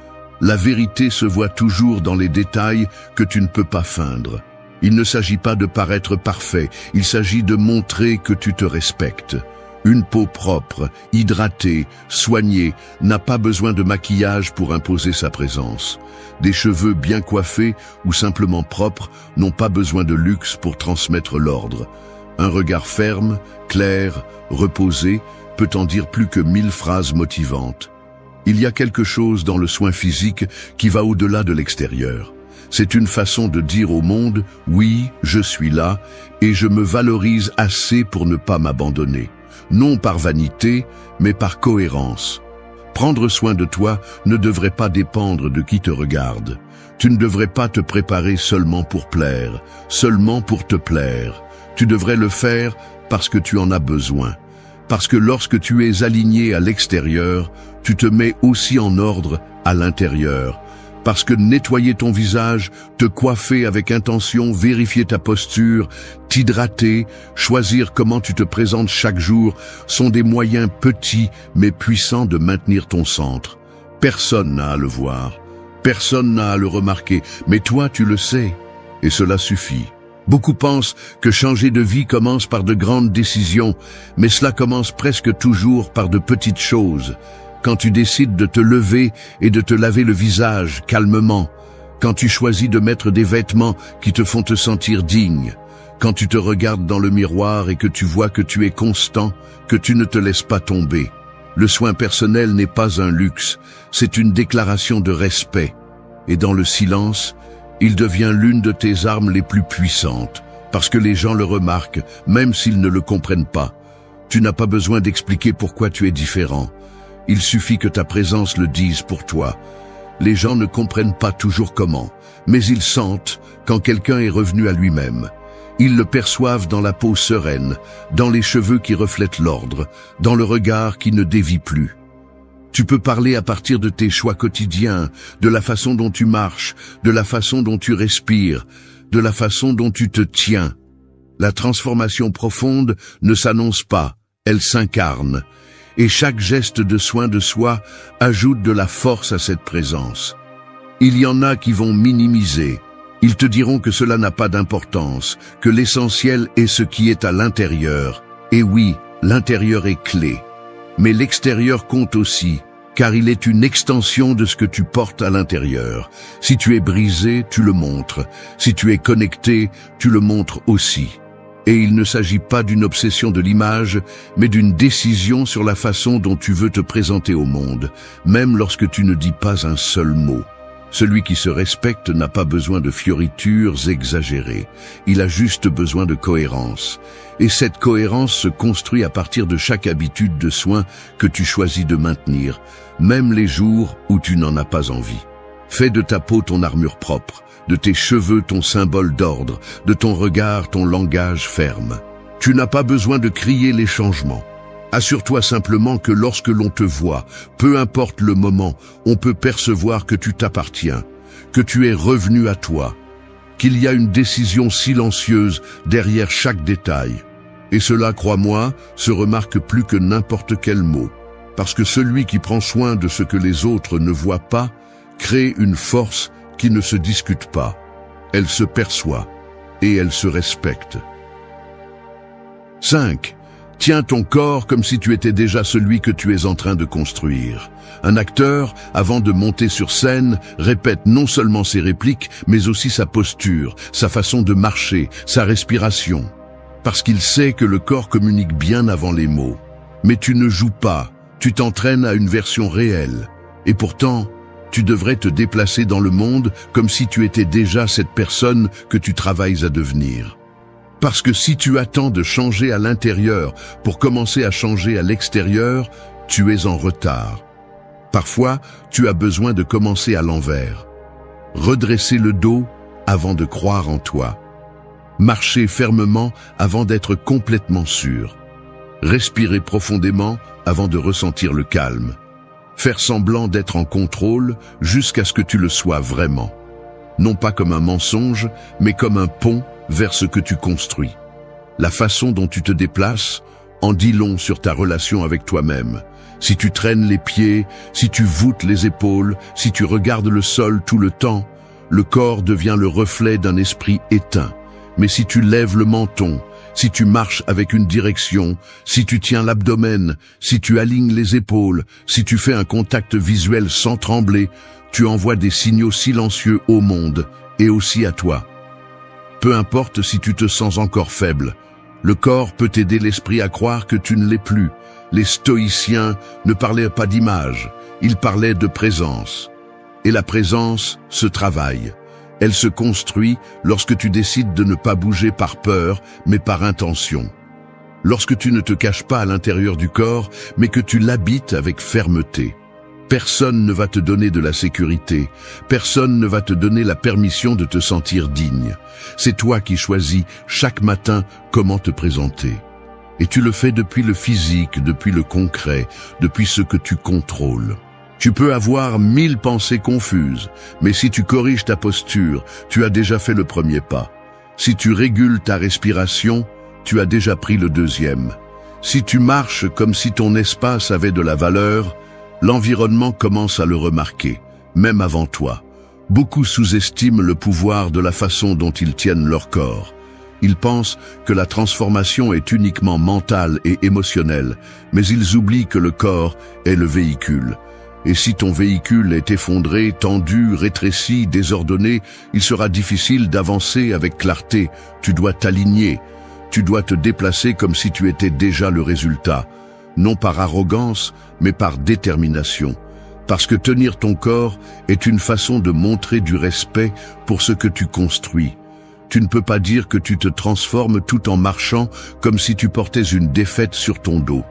A: la vérité se voit toujours dans les détails que tu ne peux pas feindre. Il ne s'agit pas de paraître parfait, il s'agit de montrer que tu te respectes. Une peau propre, hydratée, soignée, n'a pas besoin de maquillage pour imposer sa présence. Des cheveux bien coiffés ou simplement propres n'ont pas besoin de luxe pour transmettre l'ordre. Un regard ferme, clair, reposé, peut en dire plus que 1000 phrases motivantes. Il y a quelque chose dans le soin physique qui va au-delà de l'extérieur. C'est une façon de dire au monde, oui, je suis là et je me valorise assez pour ne pas m'abandonner. Non par vanité, mais par cohérence. Prendre soin de toi ne devrait pas dépendre de qui te regarde. Tu ne devrais pas te préparer seulement pour plaire, seulement pour te plaire. Tu devrais le faire parce que tu en as besoin, Parce que lorsque tu es aligné à l'extérieur, tu te mets aussi en ordre à l'intérieur. Parce que nettoyer ton visage, te coiffer avec intention, vérifier ta posture, t'hydrater, choisir comment tu te présentes chaque jour, sont des moyens petits mais puissants de maintenir ton centre. Personne n'a à le voir, personne n'a à le remarquer, mais toi tu le sais, et cela suffit. Beaucoup pensent que changer de vie commence par de grandes décisions, mais cela commence presque toujours par de petites choses. Quand tu décides de te lever et de te laver le visage calmement, quand tu choisis de mettre des vêtements qui te font te sentir digne, quand tu te regardes dans le miroir et que tu vois que tu es constant, que tu ne te laisses pas tomber. Le soin personnel n'est pas un luxe, c'est une déclaration de respect. Et dans le silence, il devient l'une de tes armes les plus puissantes, parce que les gens le remarquent, même s'ils ne le comprennent pas. Tu n'as pas besoin d'expliquer pourquoi tu es différent. Il suffit que ta présence le dise pour toi. Les gens ne comprennent pas toujours comment, mais ils sentent quand quelqu'un est revenu à lui-même. Ils le perçoivent dans la peau sereine, dans les cheveux qui reflètent l'ordre, dans le regard qui ne dévie plus. Tu peux parler à partir de tes choix quotidiens, de la façon dont tu marches, de la façon dont tu respires, de la façon dont tu te tiens. La transformation profonde ne s'annonce pas, elle s'incarne. Et chaque geste de soin de soi ajoute de la force à cette présence. Il y en a qui vont minimiser. Ils te diront que cela n'a pas d'importance, que l'essentiel est ce qui est à l'intérieur. Et oui, l'intérieur est clé. Mais l'extérieur compte aussi, car il est une extension de ce que tu portes à l'intérieur. Si tu es brisé, tu le montres. Si tu es connecté, tu le montres aussi. Et il ne s'agit pas d'une obsession de l'image, mais d'une décision sur la façon dont tu veux te présenter au monde, même lorsque tu ne dis pas un seul mot. Celui qui se respecte n'a pas besoin de fioritures exagérées, il a juste besoin de cohérence. Et cette cohérence se construit à partir de chaque habitude de soin que tu choisis de maintenir, même les jours où tu n'en as pas envie. Fais de ta peau ton armure propre, de tes cheveux ton symbole d'ordre, de ton regard ton langage ferme. Tu n'as pas besoin de crier les changements. Assure-toi simplement que lorsque l'on te voit, peu importe le moment, on peut percevoir que tu t'appartiens, que tu es revenu à toi, qu'il y a une décision silencieuse derrière chaque détail. Et cela, crois-moi, se remarque plus que n'importe quel mot, parce que celui qui prend soin de ce que les autres ne voient pas, crée une force qui ne se discute pas. Elle se perçoit et elle se respecte. 5. Tiens ton corps comme si tu étais déjà celui que tu es en train de construire. Un acteur, avant de monter sur scène, répète non seulement ses répliques, mais aussi sa posture, sa façon de marcher, sa respiration. Parce qu'il sait que le corps communique bien avant les mots. Mais tu ne joues pas, tu t'entraînes à une version réelle. Et pourtant, tu devrais te déplacer dans le monde comme si tu étais déjà cette personne que tu travailles à devenir. Parce que si tu attends de changer à l'intérieur pour commencer à changer à l'extérieur, tu es en retard. Parfois, tu as besoin de commencer à l'envers. Redresser le dos avant de croire en toi. Marcher fermement avant d'être complètement sûr. Respirer profondément avant de ressentir le calme. Faire semblant d'être en contrôle jusqu'à ce que tu le sois vraiment. Non pas comme un mensonge, mais comme un pont vers ce que tu construis. La façon dont tu te déplaces en dit long sur ta relation avec toi-même. Si tu traînes les pieds, si tu voûtes les épaules, si tu regardes le sol tout le temps, le corps devient le reflet d'un esprit éteint. Mais si tu lèves le menton, si tu marches avec une direction, si tu tiens l'abdomen, si tu alignes les épaules, si tu fais un contact visuel sans trembler, tu envoies des signaux silencieux au monde et aussi à toi. Peu importe si tu te sens encore faible, le corps peut aider l'esprit à croire que tu ne l'es plus. Les stoïciens ne parlaient pas d'image, ils parlaient de présence. Et la présence se travaille. Elle se construit lorsque tu décides de ne pas bouger par peur, mais par intention. Lorsque tu ne te caches pas à l'intérieur du corps, mais que tu l'habites avec fermeté. Personne ne va te donner de la sécurité. Personne ne va te donner la permission de te sentir digne. C'est toi qui choisis chaque matin comment te présenter. Et tu le fais depuis le physique, depuis le concret, depuis ce que tu contrôles. Tu peux avoir 1000 pensées confuses, mais si tu corriges ta posture, tu as déjà fait le premier pas. Si tu régules ta respiration, tu as déjà pris le deuxième. Si tu marches comme si ton espace avait de la valeur, l'environnement commence à le remarquer, même avant toi. Beaucoup sous-estiment le pouvoir de la façon dont ils tiennent leur corps. Ils pensent que la transformation est uniquement mentale et émotionnelle, mais ils oublient que le corps est le véhicule. Et si ton véhicule est effondré, tendu, rétréci, désordonné, il sera difficile d'avancer avec clarté. Tu dois t'aligner. Tu dois te déplacer comme si tu étais déjà le résultat. Non par arrogance, mais par détermination. Parce que tenir ton corps est une façon de montrer du respect pour ce que tu construis. Tu ne peux pas dire que tu te transformes tout en marchant comme si tu portais une défaite sur ton dos.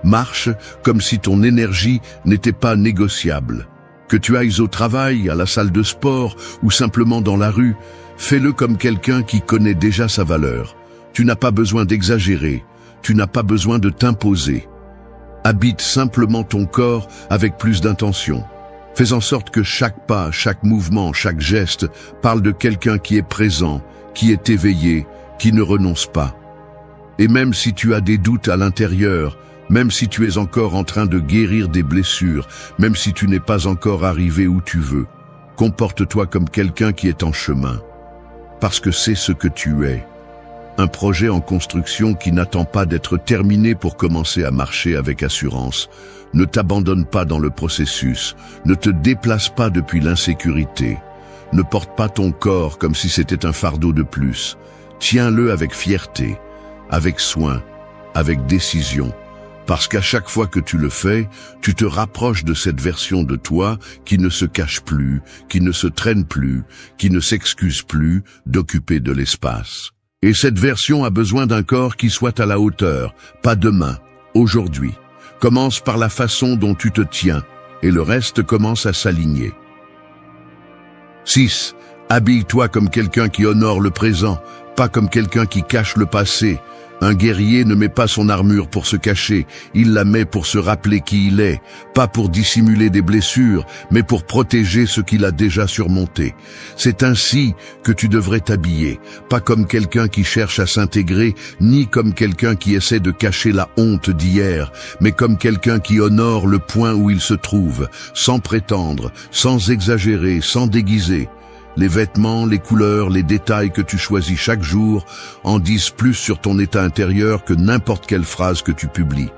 A: Marche comme si ton énergie n'était pas négociable. Que tu ailles au travail, à la salle de sport ou simplement dans la rue, fais-le comme quelqu'un qui connaît déjà sa valeur. Tu n'as pas besoin d'exagérer, tu n'as pas besoin de t'imposer. Habite simplement ton corps avec plus d'intention. Fais en sorte que chaque pas, chaque mouvement, chaque geste parle de quelqu'un qui est présent, qui est éveillé, qui ne renonce pas. Et même si tu as des doutes à l'intérieur, même si tu es encore en train de guérir des blessures, même si tu n'es pas encore arrivé où tu veux, comporte-toi comme quelqu'un qui est en chemin. Parce que c'est ce que tu es. Un projet en construction qui n'attend pas d'être terminé pour commencer à marcher avec assurance. Ne t'abandonne pas dans le processus. Ne te déplace pas depuis l'insécurité. Ne porte pas ton corps comme si c'était un fardeau de plus. Tiens-le avec fierté, avec soin, avec décision. Parce qu'à chaque fois que tu le fais, tu te rapproches de cette version de toi qui ne se cache plus, qui ne se traîne plus, qui ne s'excuse plus d'occuper de l'espace. Et cette version a besoin d'un corps qui soit à la hauteur, pas demain, aujourd'hui. Commence par la façon dont tu te tiens, et le reste commence à s'aligner. 6. Habille-toi comme quelqu'un qui honore le présent, pas comme quelqu'un qui cache le passé. Un guerrier ne met pas son armure pour se cacher, il la met pour se rappeler qui il est, pas pour dissimuler des blessures, mais pour protéger ce qu'il a déjà surmonté. C'est ainsi que tu devrais t'habiller, pas comme quelqu'un qui cherche à s'intégrer, ni comme quelqu'un qui essaie de cacher la honte d'hier, mais comme quelqu'un qui honore le point où il se trouve, sans prétendre, sans exagérer, sans déguiser. Les vêtements, les couleurs, les détails que tu choisis chaque jour en disent plus sur ton état intérieur que n'importe quelle phrase que tu publies.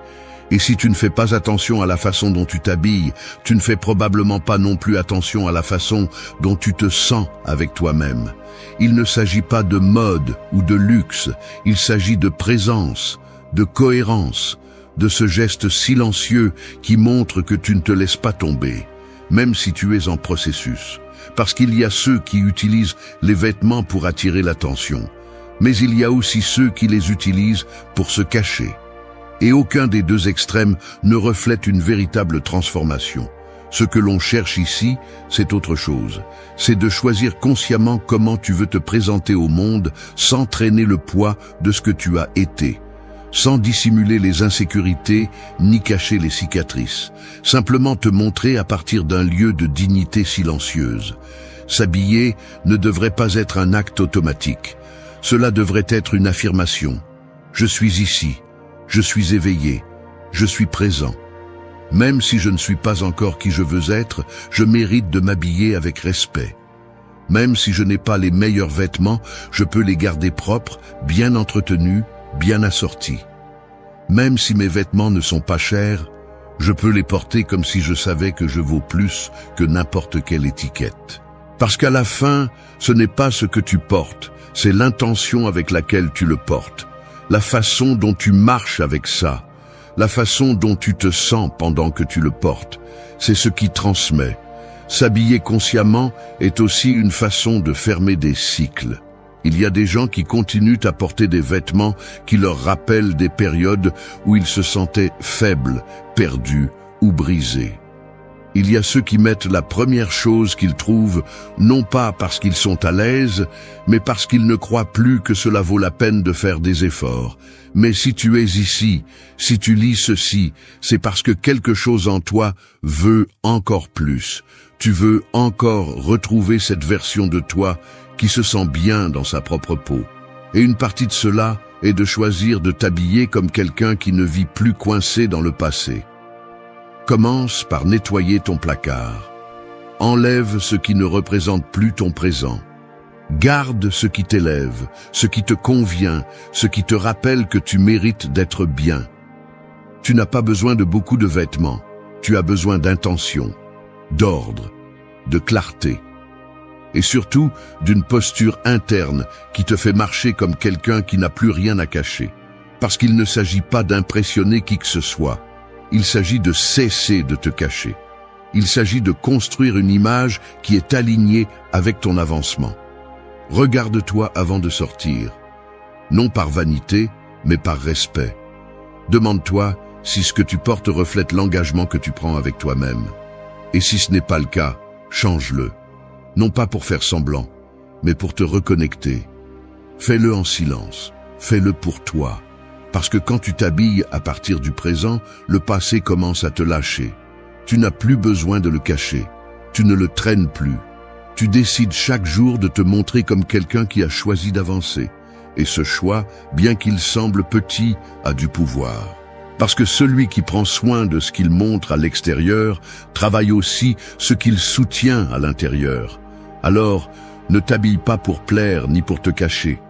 A: Et si tu ne fais pas attention à la façon dont tu t'habilles, tu ne fais probablement pas non plus attention à la façon dont tu te sens avec toi-même. Il ne s'agit pas de mode ou de luxe, il s'agit de présence, de cohérence, de ce geste silencieux qui montre que tu ne te laisses pas tomber, même si tu es en processus. Parce qu'il y a ceux qui utilisent les vêtements pour attirer l'attention, mais il y a aussi ceux qui les utilisent pour se cacher. Et aucun des deux extrêmes ne reflète une véritable transformation. Ce que l'on cherche ici, c'est autre chose. C'est de choisir consciemment comment tu veux te présenter au monde sans traîner le poids de ce que tu as été, sans dissimuler les insécurités ni cacher les cicatrices. Simplement te montrer à partir d'un lieu de dignité silencieuse. S'habiller ne devrait pas être un acte automatique. Cela devrait être une affirmation. Je suis ici, je suis éveillé, je suis présent. Même si je ne suis pas encore qui je veux être, je mérite de m'habiller avec respect. Même si je n'ai pas les meilleurs vêtements, je peux les garder propres, bien entretenus, bien assortis. Même si mes vêtements ne sont pas chers, je peux les porter comme si je savais que je vaux plus que n'importe quelle étiquette. Parce qu'à la fin, ce n'est pas ce que tu portes, c'est l'intention avec laquelle tu le portes, la façon dont tu marches avec ça, la façon dont tu te sens pendant que tu le portes, c'est ce qui transmet. S'habiller consciemment est aussi une façon de fermer des cycles. Il y a des gens qui continuent à porter des vêtements qui leur rappellent des périodes où ils se sentaient faibles, perdus ou brisés. Il y a ceux qui mettent la première chose qu'ils trouvent, non pas parce qu'ils sont à l'aise, mais parce qu'ils ne croient plus que cela vaut la peine de faire des efforts. Mais si tu es ici, si tu lis ceci, c'est parce que quelque chose en toi veut encore plus. Tu veux encore retrouver cette version de toi qui se sent bien dans sa propre peau. Et une partie de cela est de choisir de t'habiller comme quelqu'un qui ne vit plus coincé dans le passé. Commence par nettoyer ton placard. Enlève ce qui ne représente plus ton présent. Garde ce qui t'élève, ce qui te convient, ce qui te rappelle que tu mérites d'être bien. Tu n'as pas besoin de beaucoup de vêtements. Tu as besoin d'intention, d'ordre, de clarté. Et surtout, d'une posture interne qui te fait marcher comme quelqu'un qui n'a plus rien à cacher. Parce qu'il ne s'agit pas d'impressionner qui que ce soit. Il s'agit de cesser de te cacher. Il s'agit de construire une image qui est alignée avec ton avancement. Regarde-toi avant de sortir. Non par vanité, mais par respect. Demande-toi si ce que tu portes reflète l'engagement que tu prends avec toi-même. Et si ce n'est pas le cas, change-le. Non pas pour faire semblant, mais pour te reconnecter. Fais-le en silence. Fais-le pour toi. Parce que quand tu t'habilles à partir du présent, le passé commence à te lâcher. Tu n'as plus besoin de le cacher. Tu ne le traînes plus. Tu décides chaque jour de te montrer comme quelqu'un qui a choisi d'avancer. Et ce choix, bien qu'il semble petit, a du pouvoir. Parce que celui qui prend soin de ce qu'il montre à l'extérieur, travaille aussi ce qu'il soutient à l'intérieur. Alors, ne t'habille pas pour plaire ni pour te cacher.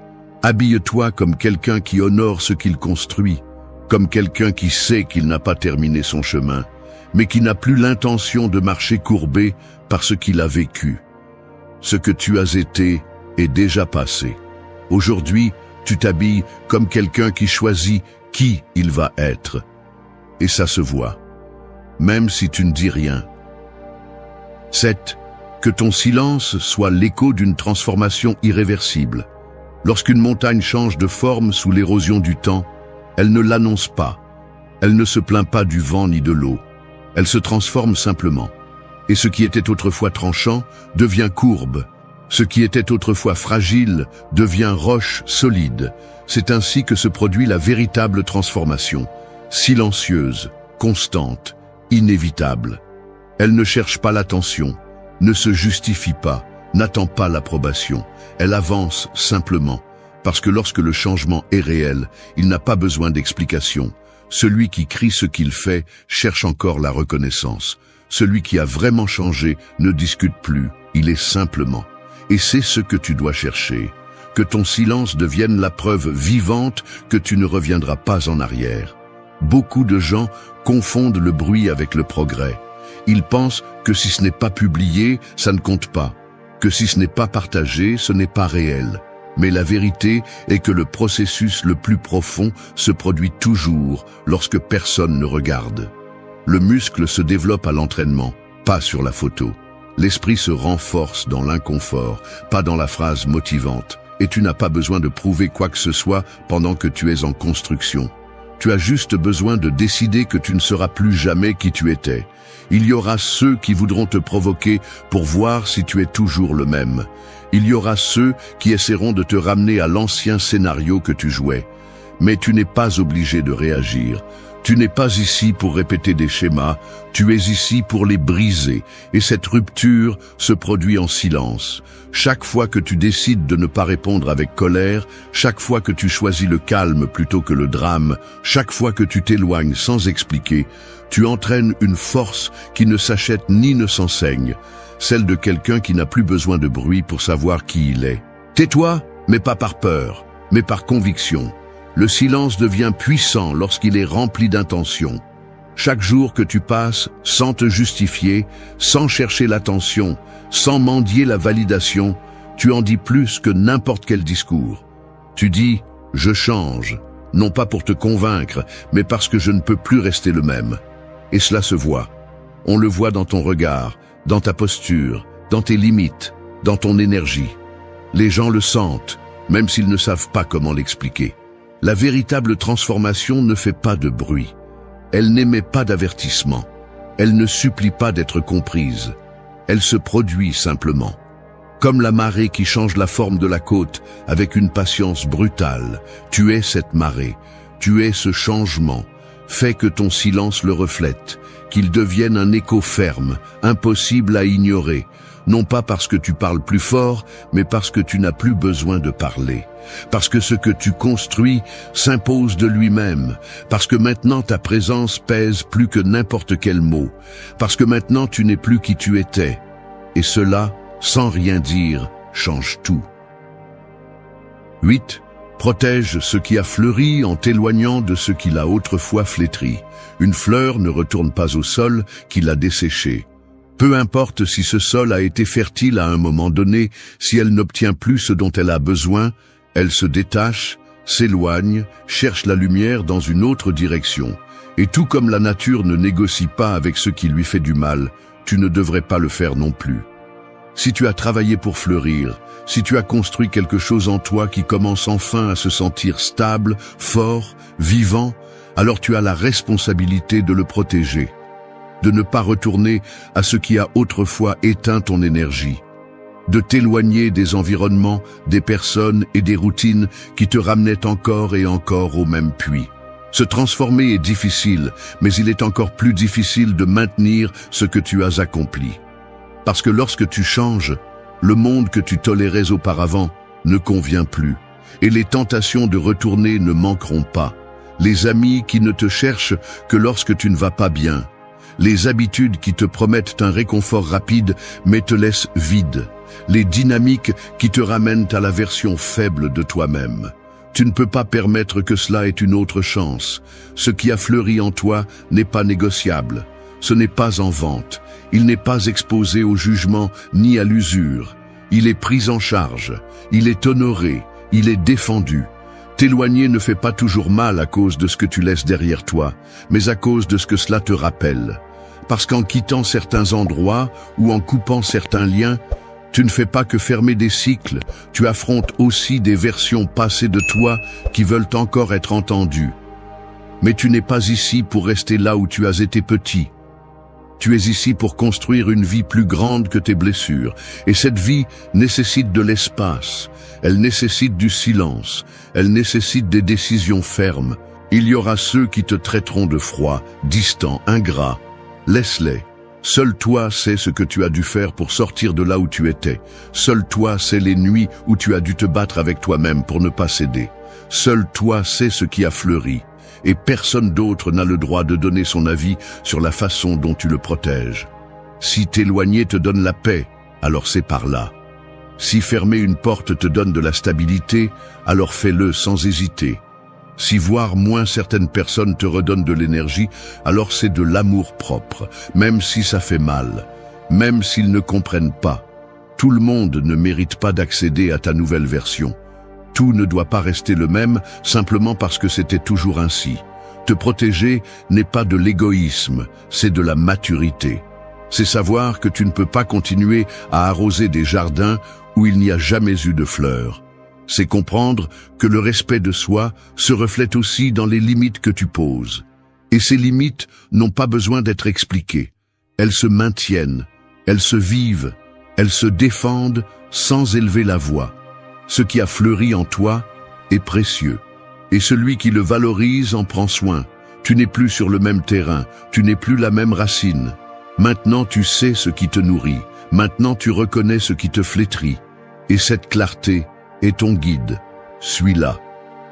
A: Habille-toi comme quelqu'un qui honore ce qu'il construit, comme quelqu'un qui sait qu'il n'a pas terminé son chemin, mais qui n'a plus l'intention de marcher courbé par ce qu'il a vécu. Ce que tu as été est déjà passé. Aujourd'hui, tu t'habilles comme quelqu'un qui choisit qui il va être. Et ça se voit, même si tu ne dis rien. 7. Que ton silence soit l'écho d'une transformation irréversible. Lorsqu'une montagne change de forme sous l'érosion du temps, elle ne l'annonce pas. Elle ne se plaint pas du vent ni de l'eau. Elle se transforme simplement. Et ce qui était autrefois tranchant devient courbe. Ce qui était autrefois fragile devient roche solide. C'est ainsi que se produit la véritable transformation. Silencieuse, constante, inévitable. Elle ne cherche pas l'attention, ne se justifie pas, n'attend pas l'approbation. Elle avance simplement, parce que lorsque le changement est réel, il n'a pas besoin d'explication. Celui qui crie ce qu'il fait cherche encore la reconnaissance. Celui qui a vraiment changé ne discute plus, il est simplement. Et c'est ce que tu dois chercher. Que ton silence devienne la preuve vivante que tu ne reviendras pas en arrière. Beaucoup de gens confondent le bruit avec le progrès. Ils pensent que si ce n'est pas publié, ça ne compte pas. Que si ce n'est pas partagé, ce n'est pas réel. Mais la vérité est que le processus le plus profond se produit toujours lorsque personne ne regarde. Le muscle se développe à l'entraînement, pas sur la photo. L'esprit se renforce dans l'inconfort, pas dans la phrase motivante. Et tu n'as pas besoin de prouver quoi que ce soit pendant que tu es en construction. Tu as juste besoin de décider que tu ne seras plus jamais qui tu étais. Il y aura ceux qui voudront te provoquer pour voir si tu es toujours le même. Il y aura ceux qui essaieront de te ramener à l'ancien scénario que tu jouais. Mais tu n'es pas obligé de réagir. Tu n'es pas ici pour répéter des schémas, tu es ici pour les briser. Et cette rupture se produit en silence. Chaque fois que tu décides de ne pas répondre avec colère, chaque fois que tu choisis le calme plutôt que le drame, chaque fois que tu t'éloignes sans expliquer, tu entraînes une force qui ne s'achète ni ne s'enseigne, celle de quelqu'un qui n'a plus besoin de bruit pour savoir qui il est. Tais-toi, mais pas par peur, mais par conviction. Le silence devient puissant lorsqu'il est rempli d'intention. Chaque jour que tu passes, sans te justifier, sans chercher l'attention, sans mendier la validation, tu en dis plus que n'importe quel discours. Tu dis « je change », non pas pour te convaincre, mais parce que je ne peux plus rester le même. Et cela se voit. On le voit dans ton regard, dans ta posture, dans tes limites, dans ton énergie. Les gens le sentent, même s'ils ne savent pas comment l'expliquer. La véritable transformation ne fait pas de bruit. Elle n'émet pas d'avertissement. Elle ne supplie pas d'être comprise. Elle se produit simplement. Comme la marée qui change la forme de la côte avec une patience brutale, tu es cette marée, tu es ce changement. Fais que ton silence le reflète, qu'il devienne un écho ferme, impossible à ignorer, non pas parce que tu parles plus fort, mais parce que tu n'as plus besoin de parler. Parce que ce que tu construis s'impose de lui-même, parce que maintenant ta présence pèse plus que n'importe quel mot, parce que maintenant tu n'es plus qui tu étais. Et cela, sans rien dire, change tout. 8. Protège ce qui a fleuri en t'éloignant de ce qui l'a autrefois flétri. Une fleur ne retourne pas au sol qui l'a desséchée. Peu importe si ce sol a été fertile à un moment donné, si elle n'obtient plus ce dont elle a besoin, elle se détache, s'éloigne, cherche la lumière dans une autre direction. Et tout comme la nature ne négocie pas avec ce qui lui fait du mal, tu ne devrais pas le faire non plus. Si tu as travaillé pour fleurir, si tu as construit quelque chose en toi qui commence enfin à se sentir stable, fort, vivant, alors tu as la responsabilité de le protéger, de ne pas retourner à ce qui a autrefois éteint ton énergie, de t'éloigner des environnements, des personnes et des routines qui te ramenaient encore et encore au même puits. Se transformer est difficile, mais il est encore plus difficile de maintenir ce que tu as accompli. Parce que lorsque tu changes, le monde que tu tolérais auparavant ne convient plus, et les tentations de retourner ne manqueront pas. Les amis qui ne te cherchent que lorsque tu ne vas pas bien, les habitudes qui te promettent un réconfort rapide mais te laissent vide, les dynamiques qui te ramènent à la version faible de toi-même. Tu ne peux pas permettre que cela ait une autre chance. Ce qui a fleuri en toi n'est pas négociable. Ce n'est pas en vente. Il n'est pas exposé au jugement ni à l'usure. Il est pris en charge. Il est honoré. Il est défendu. T'éloigner ne fait pas toujours mal à cause de ce que tu laisses derrière toi, mais à cause de ce que cela te rappelle. Parce qu'en quittant certains endroits ou en coupant certains liens, tu ne fais pas que fermer des cycles, tu affrontes aussi des versions passées de toi qui veulent encore être entendues. Mais tu n'es pas ici pour rester là où tu as été petit. Tu es ici pour construire une vie plus grande que tes blessures. Et cette vie nécessite de l'espace. Elle nécessite du silence. Elle nécessite des décisions fermes. Il y aura ceux qui te traiteront de froid, distant, ingrat. Laisse-les. Seul toi sais ce que tu as dû faire pour sortir de là où tu étais. Seul toi sais les nuits où tu as dû te battre avec toi-même pour ne pas céder. Seul toi sais ce qui a fleuri. Et personne d'autre n'a le droit de donner son avis sur la façon dont tu le protèges. Si t'éloigner te donne la paix, alors c'est par là. Si fermer une porte te donne de la stabilité, alors fais-le sans hésiter. Si voir moins certaines personnes te redonne de l'énergie, alors c'est de l'amour propre, même si ça fait mal, même s'ils ne comprennent pas. Tout le monde ne mérite pas d'accéder à ta nouvelle version. Tout ne doit pas rester le même simplement parce que c'était toujours ainsi. Te protéger n'est pas de l'égoïsme, c'est de la maturité. C'est savoir que tu ne peux pas continuer à arroser des jardins où il n'y a jamais eu de fleurs. C'est comprendre que le respect de soi se reflète aussi dans les limites que tu poses. Et ces limites n'ont pas besoin d'être expliquées. Elles se maintiennent, elles se vivent, elles se défendent sans élever la voix. Ce qui a fleuri en toi est précieux, et celui qui le valorise en prend soin. Tu n'es plus sur le même terrain, tu n'es plus la même racine. Maintenant tu sais ce qui te nourrit, maintenant tu reconnais ce qui te flétrit, et cette clarté est ton guide. Suis-la.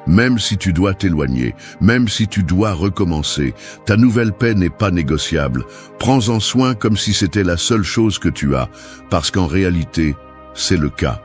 A: Même si tu dois t'éloigner, même si tu dois recommencer, ta nouvelle paix n'est pas négociable. Prends-en soin comme si c'était la seule chose que tu as, parce qu'en réalité, c'est le cas.